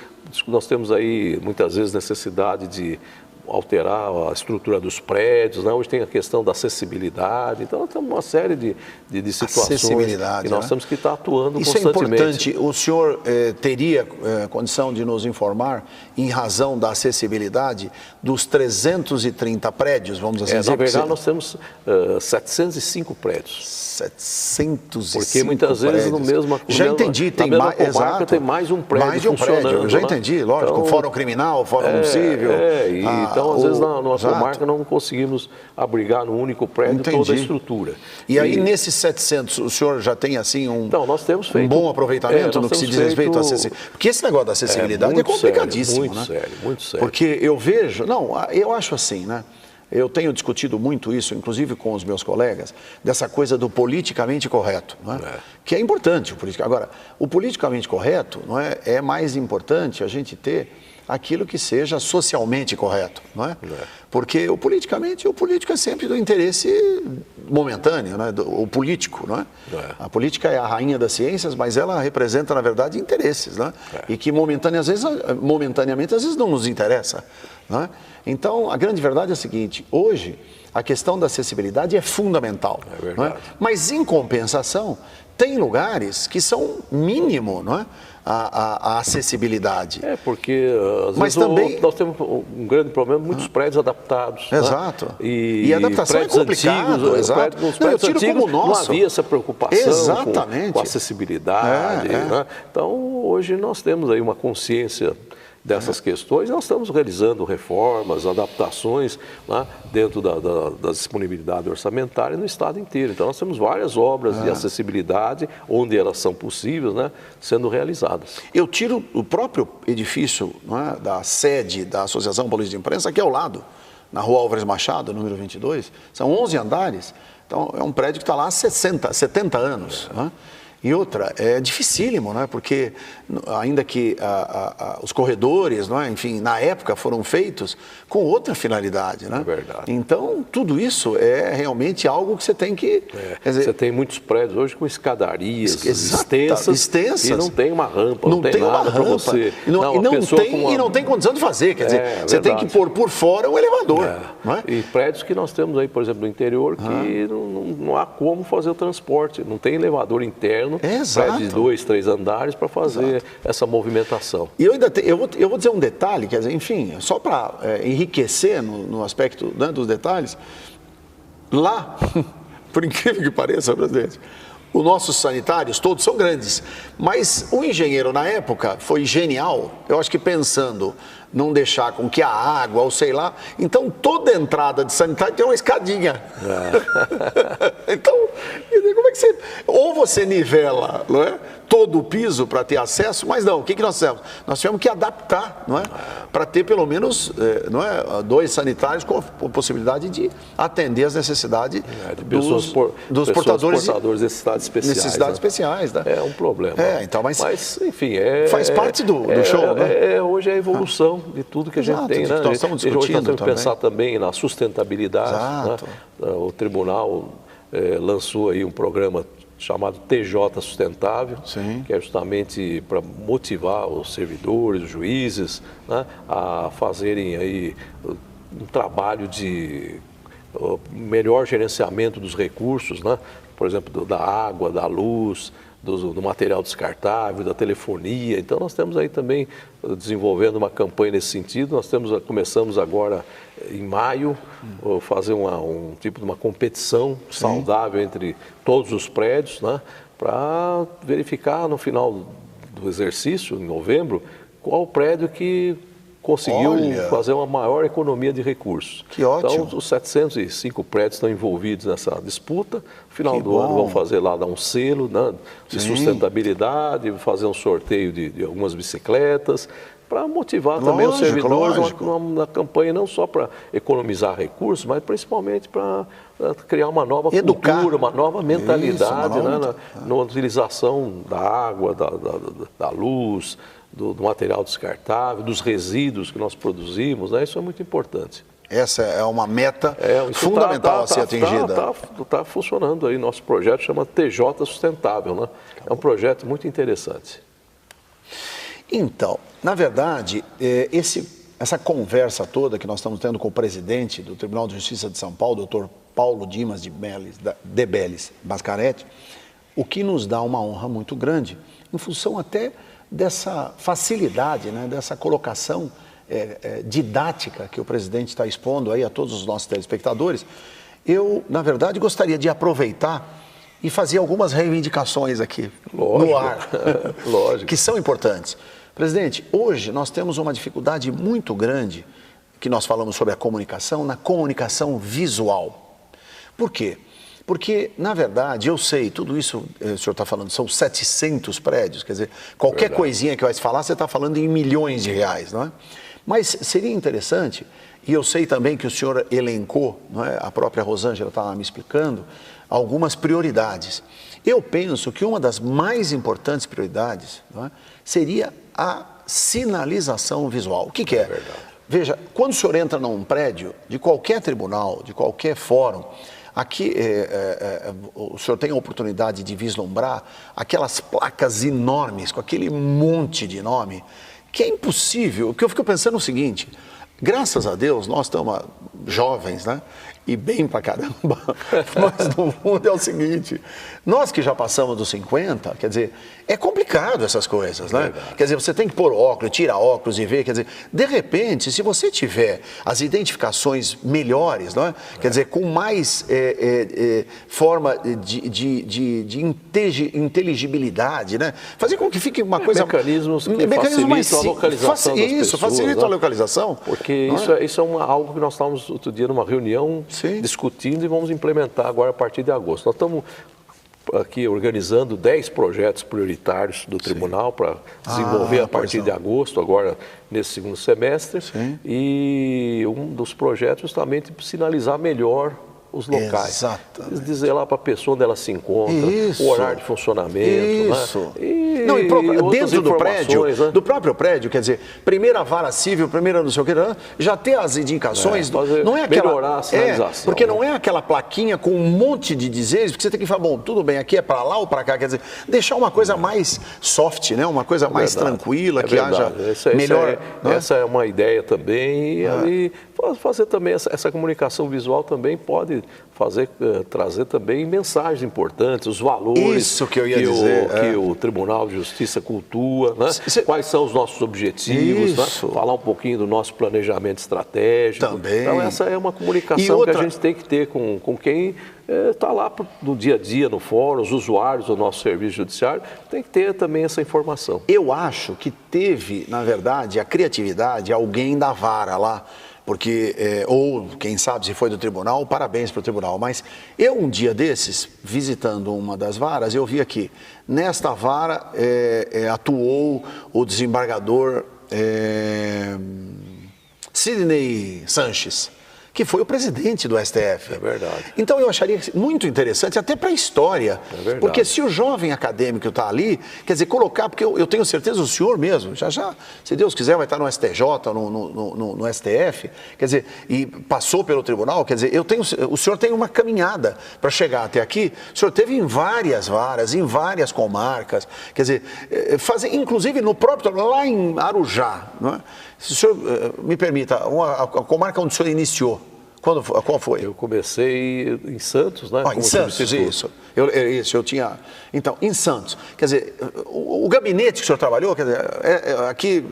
Nós temos aí, muitas vezes, necessidade de alterar a estrutura dos prédios, né? Hoje tem a questão da acessibilidade, então nós temos uma série de situações e nós temos que estar atuando constantemente. Isso é importante. O senhor teria condição de nos informar, em razão da acessibilidade, dos 330 prédios, vamos assim dizer? Na verdade, nós temos 705 prédios. 705 Porque muitas vezes no mesmo já entendi, tem mais, exato, tem mais de um prédio. Mais de um prédio, eu já entendi, lógico, então, fórum criminal, fórum civil. Então, às vezes, na nossa comarca não conseguimos abrigar no único prédio toda a estrutura. E aí, nesses 700, o senhor já tem, assim, então, nós temos feito, um bom aproveitamento no que se diz respeito à acessibilidade? Porque esse negócio da acessibilidade é complicadíssimo, muito sério, muito sério. Porque eu vejo, eu acho assim, né? Eu tenho discutido muito isso, inclusive com os meus colegas, dessa coisa do politicamente correto, não é? Que é importante o político. Agora, o politicamente correto, não é? É mais importante a gente ter aquilo que seja socialmente correto, não é? Porque o político é sempre do interesse momentâneo, né? O político, não é? A política é a rainha das ciências, mas ela representa, na verdade, interesses, né? E que momentaneamente, às vezes, não nos interessa, não é? Então, a grande verdade é a seguinte: hoje, a questão da acessibilidade é fundamental, não é? Mas, em compensação, tem lugares que são mínimo, não é? A acessibilidade. Porque às mas vezes também nós temos um grande problema, muitos prédios adaptados. Exato. Né? E a adaptação é complicado. Antigos, exato. Nos prédios antigos não havia essa preocupação com acessibilidade. Né? Então, hoje nós temos aí uma consciência dessas questões, nós estamos realizando reformas, adaptações, né, dentro da disponibilidade orçamentária no estado inteiro. Então, nós temos várias obras de acessibilidade, onde elas são possíveis, né, sendo realizadas. Eu tiro o próprio edifício, não é, da sede da Associação Paulista de Imprensa, aqui ao lado, na Rua Álvares Machado, número 22, são 11 andares, então é um prédio que está lá há 70 anos. Não é? E outra, é dificílimo, né? Porque ainda que os corredores, não é? Enfim, na época foram feitos com outra finalidade, né? É verdade. Então, tudo isso é realmente algo que você tem que... Quer dizer, você tem muitos prédios hoje com escadarias extensas e não tem uma rampa, não tem nada para você... E não tem condição de fazer, quer dizer, você tem que pôr por fora um elevador. Não é? E prédios que nós temos aí, por exemplo, no interior, que não há como fazer o transporte, não tem elevador interno, prédio de 2, 3 andares para fazer essa movimentação. E eu vou dizer um detalhe, quer dizer, enfim, só para enriquecer no aspecto, né, dos detalhes, lá, por incrível que pareça, presidente, os nossos sanitários todos são grandes, mas o engenheiro na época foi genial, eu acho que pensando não deixar com que a água, ou sei lá, então toda entrada de sanitário tem uma escadinha. Então, como é que você... Ou você nivela, não é, todo o piso para ter acesso, mas não, o que nós fizemos? Nós tivemos que adaptar, não é, para ter pelo menos, não é, 2 sanitários com a possibilidade de atender as necessidades dos portadores de necessidades especiais. Né? É um problema. Então, mas enfim, faz parte do show, né? Hoje é a evolução de tudo que a gente tem, né? Nós estamos discutindo hoje nós temos que também. pensar também na sustentabilidade. Né? O tribunal lançou aí um programa chamado TJ Sustentável, que é justamente para motivar os servidores, os juízes, né, a fazerem aí um trabalho de melhor gerenciamento dos recursos, né? Por exemplo, da água, da luz, do material descartável, da telefonia. Então, nós temos aí também desenvolvendo uma campanha nesse sentido. Começamos agora, em maio, fazer um tipo de uma competição saudável entre todos os prédios, né, para verificar no final do exercício, em novembro, qual o prédio que conseguiu fazer uma maior economia de recursos. Que ótimo. Então, os 705 prédios estão envolvidos nessa disputa. No final do ano, vão fazer lá, dar um selo, né, de sustentabilidade, fazer um sorteio de algumas bicicletas, para motivar também os servidores na campanha, não só para economizar recursos, mas principalmente para criar uma nova cultura, uma nova mentalidade, na utilização da água, da luz, do material descartável, dos resíduos que nós produzimos, né? Isso é muito importante. Essa é uma meta fundamental a ser atingida. Está funcionando aí, nosso projeto chama TJ Sustentável, né? É um projeto muito interessante. Então, na verdade, essa conversa toda que nós estamos tendo com o presidente do Tribunal de Justiça de São Paulo, doutor Paulo Dimas de Bellis Mascaretti, o que nos dá uma honra muito grande, em função até dessa facilidade, né, dessa colocação didática que o presidente está expondo aí a todos os nossos telespectadores. Eu, na verdade, gostaria de aproveitar e fazer algumas reivindicações aqui no ar, que são importantes. Presidente, hoje nós temos uma dificuldade muito grande, que nós falamos sobre a comunicação, na comunicação visual. Por quê? Porque, na verdade, eu sei, tudo isso, o senhor está falando, são 700 prédios, quer dizer, qualquer coisinha que vai se falar, você está falando em milhões de reais, não é? Mas seria interessante, e eu sei também que o senhor elencou, não é? A própria Rosângela estava me explicando, algumas prioridades. Eu penso que uma das mais importantes prioridades, não é, seria a sinalização visual. O que é? Veja, quando o senhor entra num prédio de qualquer tribunal, de qualquer fórum, aqui o senhor tem a oportunidade de vislumbrar aquelas placas enormes, com aquele monte de nome, que é impossível. O que eu fico pensando é o seguinte: graças a Deus, nós estamos jovens, né? E bem pra caramba, mas no fundo é o seguinte, nós que já passamos dos 50, quer dizer, é complicado essas coisas, né? Quer dizer, você tem que pôr óculos, tirar óculos e ver, quer dizer, de repente, se você tiver as identificações melhores, não é? Quer dizer, com mais forma de inteligibilidade, né? Fazer com que fique uma coisa... Mecanismos que facilitam a localização das pessoas. Facilita a localização. Porque isso é algo que nós estávamos outro dia numa reunião discutindo e vamos implementar agora a partir de agosto. Nós estamos aqui organizando 10 projetos prioritários do tribunal para desenvolver a partir de agosto, agora nesse segundo semestre. E um dos projetos é justamente sinalizar melhor os locais. Exatamente. Dizer lá para a pessoa onde ela se encontra, o horário de funcionamento. Isso. Né? E dentro do prédio, né? Do próprio prédio, quer dizer, primeira vara civil, primeira não sei o que, já ter as indicações. Não é aquela, melhorar a sinalização. Porque não é aquela plaquinha com um monte de dizeres, porque você tem que falar, bom, tudo bem, aqui é para lá ou para cá, quer dizer, deixar uma coisa mais soft, né? Uma coisa mais tranquila, que haja melhor. Essa é uma ideia também, e ali fazer também essa comunicação visual também pode trazer também mensagens importantes, os valores isso que eu ia dizer, que o Tribunal de Justiça cultua, né? Quais são os nossos objetivos, né? Falar um pouquinho do nosso planejamento estratégico. Também. Então essa é uma comunicação que a gente tem que ter com quem está lá no dia a dia, no fórum, os usuários do nosso serviço judiciário, tem que ter também essa informação. Eu acho que teve, na verdade, a criatividade, alguém da vara lá, porque, ou quem sabe se foi do tribunal, parabéns para o tribunal, mas eu um dia desses, visitando uma das varas, eu vi aqui, nesta vara atuou o desembargador Sidney Sanches, que foi o presidente do STF. É verdade. Então eu acharia muito interessante, até para a história, porque se o jovem acadêmico está ali, quer dizer, colocar, porque eu tenho certeza, o senhor mesmo, já, se Deus quiser, vai estar no STJ, no STF, quer dizer, e passou pelo tribunal, quer dizer, o senhor tem uma caminhada para chegar até aqui, o senhor teve em várias varas, em várias comarcas, quer dizer, inclusive no próprio, lá em Arujá, não é? Se o senhor me permita, a comarca onde o senhor iniciou, qual foi? Eu comecei em Santos, né? Em Santos, isso. Eu tinha... Então, em Santos, quer dizer, o gabinete que o senhor trabalhou, quer dizer, aqui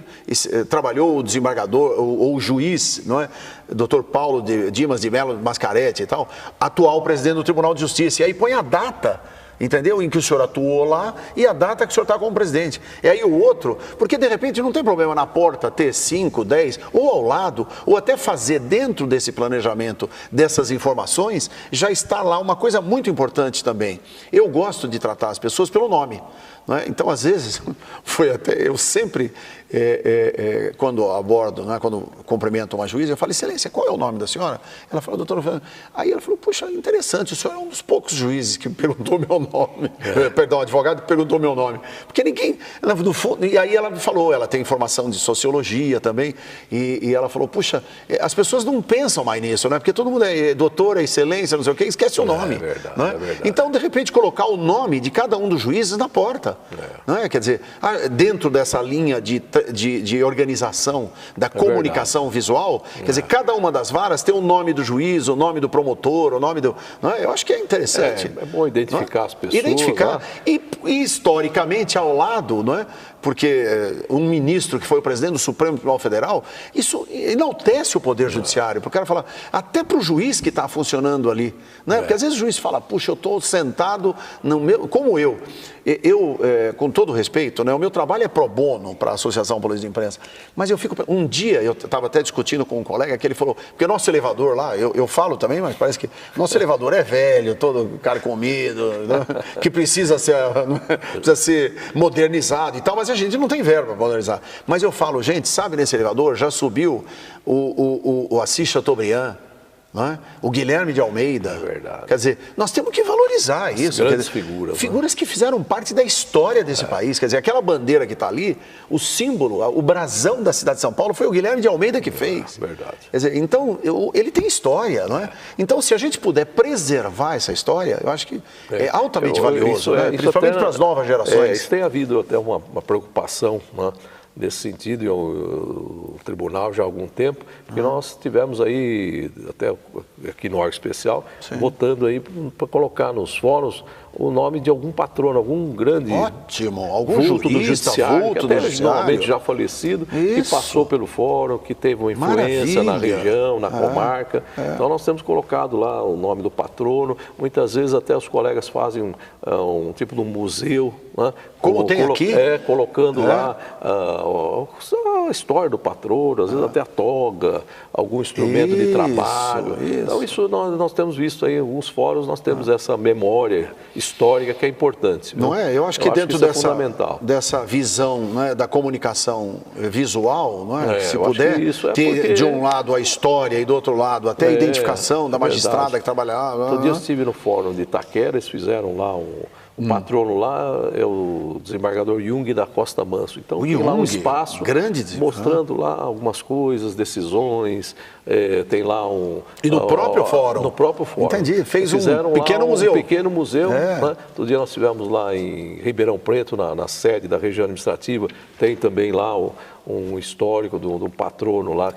trabalhou o desembargador, ou o juiz, não é? Dr. Paulo Dimas de Mello Mascaretti e tal, atual presidente do Tribunal de Justiça. E aí põe a data, entendeu? Em que o senhor atuou lá e a data que o senhor está como presidente. E aí o outro, porque de repente não tem problema na porta ter 5, 10, ou ao lado, ou até fazer dentro desse planejamento dessas informações, já está lá uma coisa muito importante também. Eu gosto de tratar as pessoas pelo nome. Não é? Então, às vezes, eu sempre, quando abordo, não é? Quando cumprimento uma juíza, eu falo, excelência, qual é o nome da senhora? Ela falou, doutora... Aí ela falou, puxa, interessante, o senhor é um dos poucos juízes que me perguntou meu nome. Perdão, advogado que perguntou meu nome. Porque ninguém... no fundo, e aí ela falou, ela tem informação de sociologia também, e ela falou, puxa, as pessoas não pensam mais nisso, né? Porque todo mundo é doutora, excelência, não sei o quê, esquece o nome. É verdade, não é? Então, de repente, colocar o nome de cada um dos juízes na porta. Não é? Quer dizer, dentro dessa linha de organização da comunicação visual, quer dizer, cada uma das varas tem o nome do juiz, o nome do promotor, o nome do... Não é? Eu acho que é interessante. É bom identificar as pessoas. Identificar. E historicamente, ao lado, não é? Porque um ministro que foi o presidente do Supremo Tribunal Federal, isso enaltece o Poder Judiciário, porque o cara fala, até para o juiz que está funcionando ali, né? Porque às vezes o juiz fala, puxa, eu estou sentado no meu... Como eu, com todo respeito, né, o meu trabalho é pro bono para a Associação Paulista de Imprensa, mas eu fico... Um dia, eu estava até discutindo com um colega, que ele falou, porque nosso elevador lá, eu falo também, mas parece que nosso elevador é velho, todo carcomido, né, que precisa ser modernizado e tal, mas a gente não tem verba para modernizar. Mas eu falo, gente, sabe, nesse elevador já subiu o Assis Chateaubriand, não é? O Guilherme de Almeida. É verdade. Quer dizer, nós temos que valorizar isso. Grandes quer dizer, figuras. Figuras que fizeram parte da história desse país. Quer dizer, aquela bandeira que está ali, o símbolo, o brasão da cidade de São Paulo foi o Guilherme de Almeida que fez. Verdade. Quer dizer, então, ele tem história, não é? Então, se a gente puder preservar essa história, eu acho que é altamente valioso, né? Principalmente para as novas gerações. Isso tem havido até uma preocupação, né, nesse sentido, e o tribunal já há algum tempo, porque nós tivemos aí, até aqui no órgão especial, votando aí para colocar nos fóruns o nome de algum patrono, algum grande algum vulto do judiciário, judiciário, que até normalmente já falecido, que passou pelo fórum, que teve uma influência na região, na comarca. Então nós temos colocado lá o nome do patrono, muitas vezes até os colegas fazem um tipo de um museu, né? Como tem aqui? Colocando lá a história do patrono, às vezes até a toga, algum instrumento de trabalho. Então isso nós temos visto aí em alguns fóruns, nós temos essa memória histórica que é importante. Não é? Eu acho que dentro que dessa visão, né, da comunicação visual, não é? Se puder ter de um lado a história e do outro lado até a identificação da magistrada que trabalhava. Outro dia eu estive no fórum de Itaquera, eles fizeram lá o patrono lá é o desembargador Jung da Costa Manso. Então tem lá um espaço mostrando lá algumas coisas, decisões, tem lá E no próprio fórum? No próprio fórum. Entendi, fez um pequeno museu. Um pequeno museu. Né? Outro dia nós estivemos lá em Ribeirão Preto, na sede da região administrativa, tem também lá um histórico do patrono lá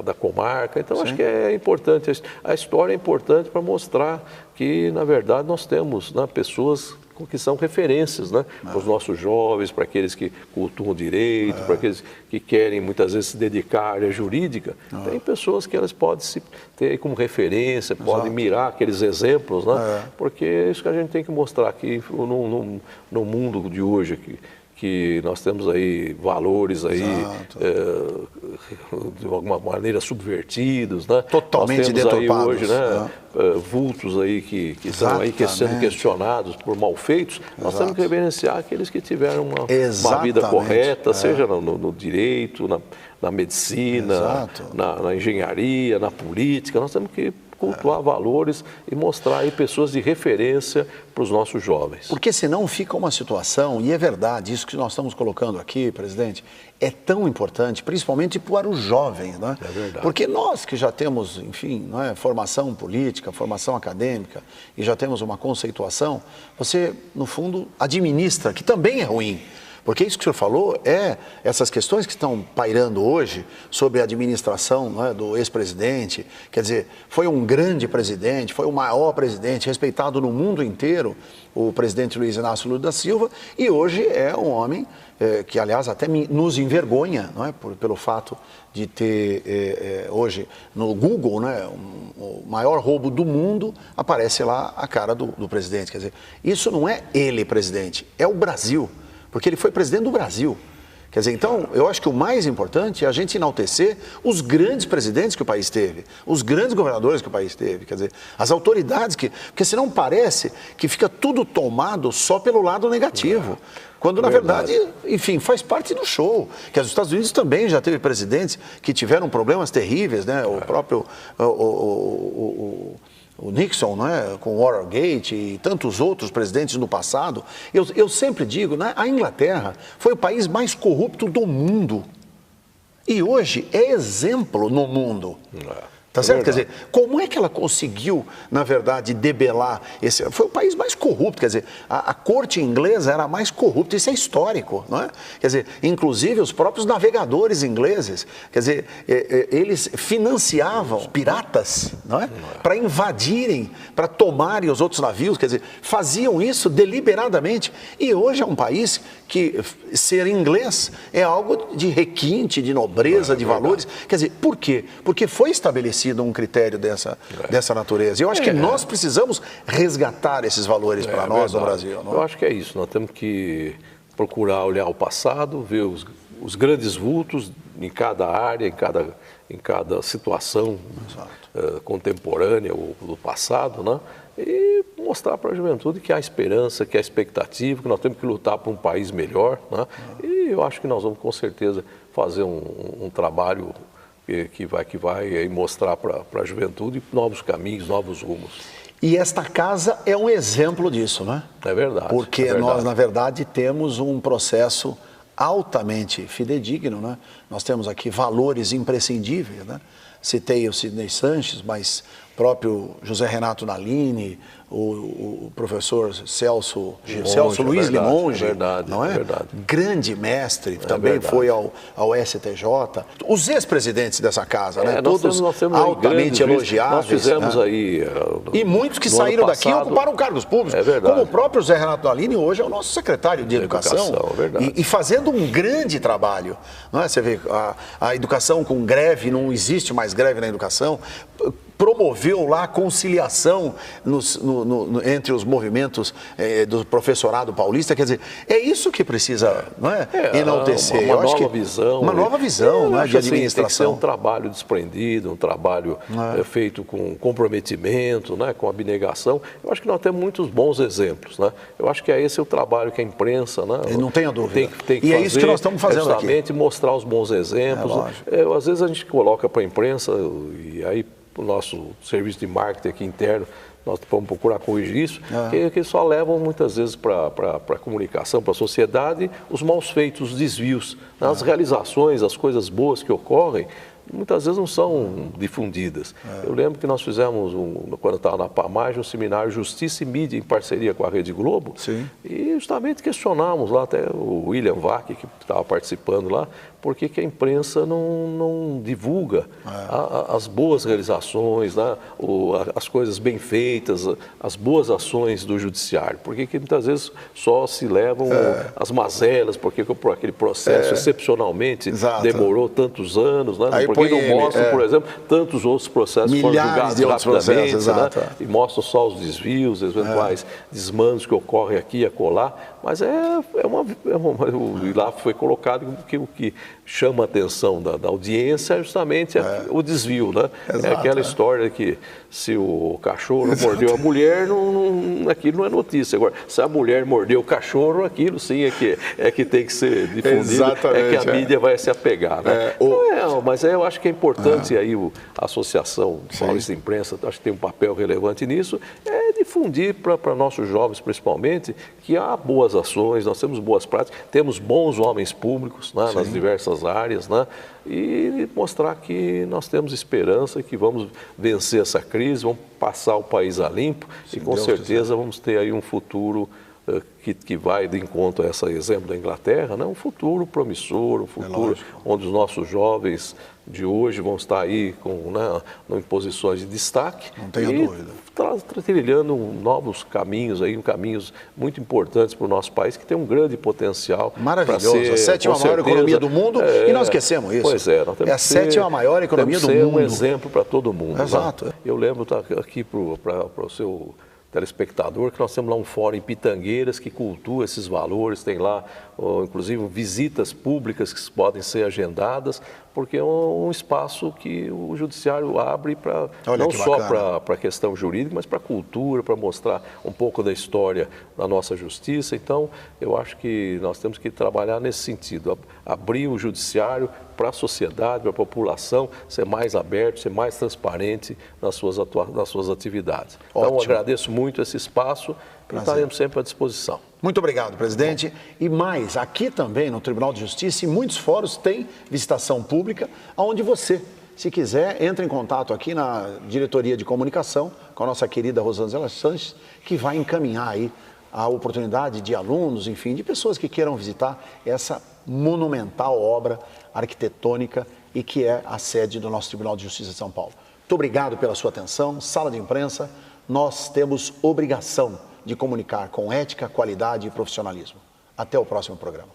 da comarca. Então acho que é importante, a história é importante para mostrar que na verdade nós temos, né, pessoas que são referências, né, para os nossos jovens, para aqueles que cultuam o direito, para aqueles que querem muitas vezes se dedicar à área jurídica. Tem pessoas que elas podem se ter como referência, podem mirar aqueles exemplos, né, porque é isso que a gente tem que mostrar aqui no mundo de hoje que nós temos aí valores aí de alguma maneira subvertidos, né? Totalmente nós temos deturpados. Aí hoje, né, vultos aí que estão aí sendo questionados por malfeitos. Nós temos que reverenciar aqueles que tiveram uma vida correta, seja no direito, na medicina, na engenharia, na política. Nós temos que cultuar valores e mostrar aí pessoas de referência para os nossos jovens. Porque senão fica uma situação, e é verdade, isso que nós estamos colocando aqui, presidente, é tão importante, principalmente para os jovens, né? É verdade. Porque nós que já temos, enfim, não é, formação política, formação acadêmica, e já temos uma conceituação, você, no fundo, administra, que também é ruim. Porque isso que o senhor falou essas questões que estão pairando hoje sobre a administração, não é, do ex-presidente. Quer dizer, foi um grande presidente, foi o maior presidente, respeitado no mundo inteiro, o presidente Luiz Inácio Lula da Silva, e hoje é um homem que, aliás, até nos envergonha, não é, pelo fato de ter hoje no Google, né, o maior roubo do mundo, aparece lá a cara do presidente. Quer dizer, isso não é ele presidente, é o Brasil. Porque ele foi presidente do Brasil. Quer dizer, então, eu acho que o mais importante é a gente enaltecer os grandes presidentes que o país teve, os grandes governadores que o país teve, quer dizer, as autoridades porque senão parece que fica tudo tomado só pelo lado negativo. Quando, na verdade, enfim, faz parte do show. Que os Estados Unidos também já teve presidentes que tiveram problemas terríveis, né? O próprio... O Nixon, né, com o Watergate e tantos outros presidentes no passado. Eu sempre digo, né, a Inglaterra foi o país mais corrupto do mundo. E hoje é exemplo no mundo. Tá certo? Quer dizer, como é que ela conseguiu, na verdade, debelar esse... Foi o país mais corrupto, quer dizer, a corte inglesa era a mais corrupta, isso é histórico, não é? Quer dizer, inclusive os próprios navegadores ingleses, quer dizer, eles financiavam piratas, não é? Para invadirem, para tomarem os outros navios, quer dizer, faziam isso deliberadamente. E hoje é um país que ser inglês é algo de requinte, de nobreza, de valores. Quer dizer, por quê? Porque foi estabelecido um critério dessa natureza. E eu acho que nós precisamos resgatar esses valores para nós no Brasil. Não? Eu acho que é isso. Nós temos que procurar olhar o passado, ver os grandes vultos em cada área, em cada situação contemporânea ou do passado, né? E mostrar para a juventude que há esperança, que há expectativa, que nós temos que lutar por um país melhor, né? E eu acho que nós vamos com certeza fazer um trabalho que vai aí mostrar para a juventude novos caminhos, novos rumos. E esta casa é um exemplo disso, né? É verdade. Porque nós, na verdade, temos um processo altamente fidedigno, né? Nós temos aqui valores imprescindíveis, né? Citei o Sidney Sanches, mas próprio José Renato Nalini, o professor Celso Luiz Limonge, não é? Grande mestre, também foi ao STJ. Os ex-presidentes dessa casa, né? Todos altamente elogiados. Nós fizemos aí... E muitos que saíram daqui e ocuparam cargos públicos, como o próprio José Renato Nalini, hoje é o nosso secretário de Educação. E fazendo um grande trabalho. Não é? Você vê, a educação com greve, não existe mais greve na educação, promoveu lá a conciliação entre os movimentos do professorado paulista. Quer dizer, é isso que precisa, não é? Enaltecer. Uma nova visão. Uma nova visão, né, de administração. Tem que ser um trabalho desprendido, um trabalho feito com comprometimento, né, com abnegação. Eu acho que nós temos muitos bons exemplos, né? Eu acho que esse é o trabalho que a imprensa, né, não tenha dúvida. Tem que fazer, é isso que nós estamos fazendo justamente aqui. Mostrar os bons exemplos. Às vezes a gente coloca para a imprensa e aí o nosso serviço de marketing aqui interno, nós vamos procurar corrigir isso, que só levam muitas vezes para a comunicação, para a sociedade, os maus feitos, os desvios. As realizações, as coisas boas que ocorrem, muitas vezes não são difundidas. Eu lembro que nós fizemos, quando eu estava na PAMAG, um seminário Justiça e Mídia em parceria com a Rede Globo. Sim. E justamente questionamos lá, até o William Vac, que estava participando lá, por que a imprensa não divulga as boas realizações, né? As coisas bem feitas, as boas ações do judiciário. Por que muitas vezes só se levam as mazelas, porque por aquele processo excepcionalmente demorou tantos anos, né? Porque não mostra, por exemplo, tantos outros processos foram julgados rapidamente, né? E mostram só os desvios, eventuais desmandos que ocorrem aqui e acolá, mas e lá foi colocado que o que chama a atenção da audiência é justamente o desvio, né? É aquela história que se o cachorro mordeu a mulher, aquilo não é notícia. Agora, se a mulher mordeu o cachorro, aquilo sim é que tem que ser difundido, é que a mídia vai se apegar, né? Mas eu acho que é importante aí a Associação Paulista de Imprensa, acho que tem um papel relevante nisso, difundir para nossos jovens, principalmente, que há boas ações, nós temos boas práticas, temos bons homens públicos, né, nas diversas áreas, né, e mostrar que nós temos esperança e que vamos vencer essa crise, vamos passar o país a limpo e com certeza vamos ter aí um futuro que vai de encontro a esse exemplo da Inglaterra, né? Um futuro promissor, um futuro onde os nossos jovens de hoje vão estar aí em posições de destaque. Não tenha dúvida. Trilhando novos caminhos, caminhos muito importantes para o nosso país, que tem um grande potencial. Maravilhoso, a sétima maior economia do mundo, e nós esquecemos isso. Pois é, nós temos a sétima maior economia do mundo. Ser um exemplo para todo mundo. Exato. Né? Eu lembro aqui para o seu telespectador, que nós temos lá um fórum em Pitangueiras que cultua esses valores, tem lá, inclusive, visitas públicas que podem ser agendadas, porque é um espaço que o judiciário abre não só para a questão jurídica, mas para a cultura, para mostrar um pouco da história da nossa justiça. Então, eu acho que nós temos que trabalhar nesse sentido, abrir o judiciário para a sociedade, para a população, ser mais aberto, ser mais transparente nas suas atividades. Então, eu agradeço muito esse espaço e estaremos sempre à disposição. Muito obrigado, presidente. E mais, aqui também no Tribunal de Justiça, em muitos fóruns tem visitação pública, onde você, se quiser, entre em contato aqui na diretoria de comunicação com a nossa querida Rosângela Sanches, que vai encaminhar aí a oportunidade de alunos, enfim, de pessoas que queiram visitar essa monumental obra arquitetônica e que é a sede do nosso Tribunal de Justiça de São Paulo. Muito obrigado pela sua atenção. Sala de imprensa, nós temos obrigação de comunicar com ética, qualidade e profissionalismo. Até o próximo programa.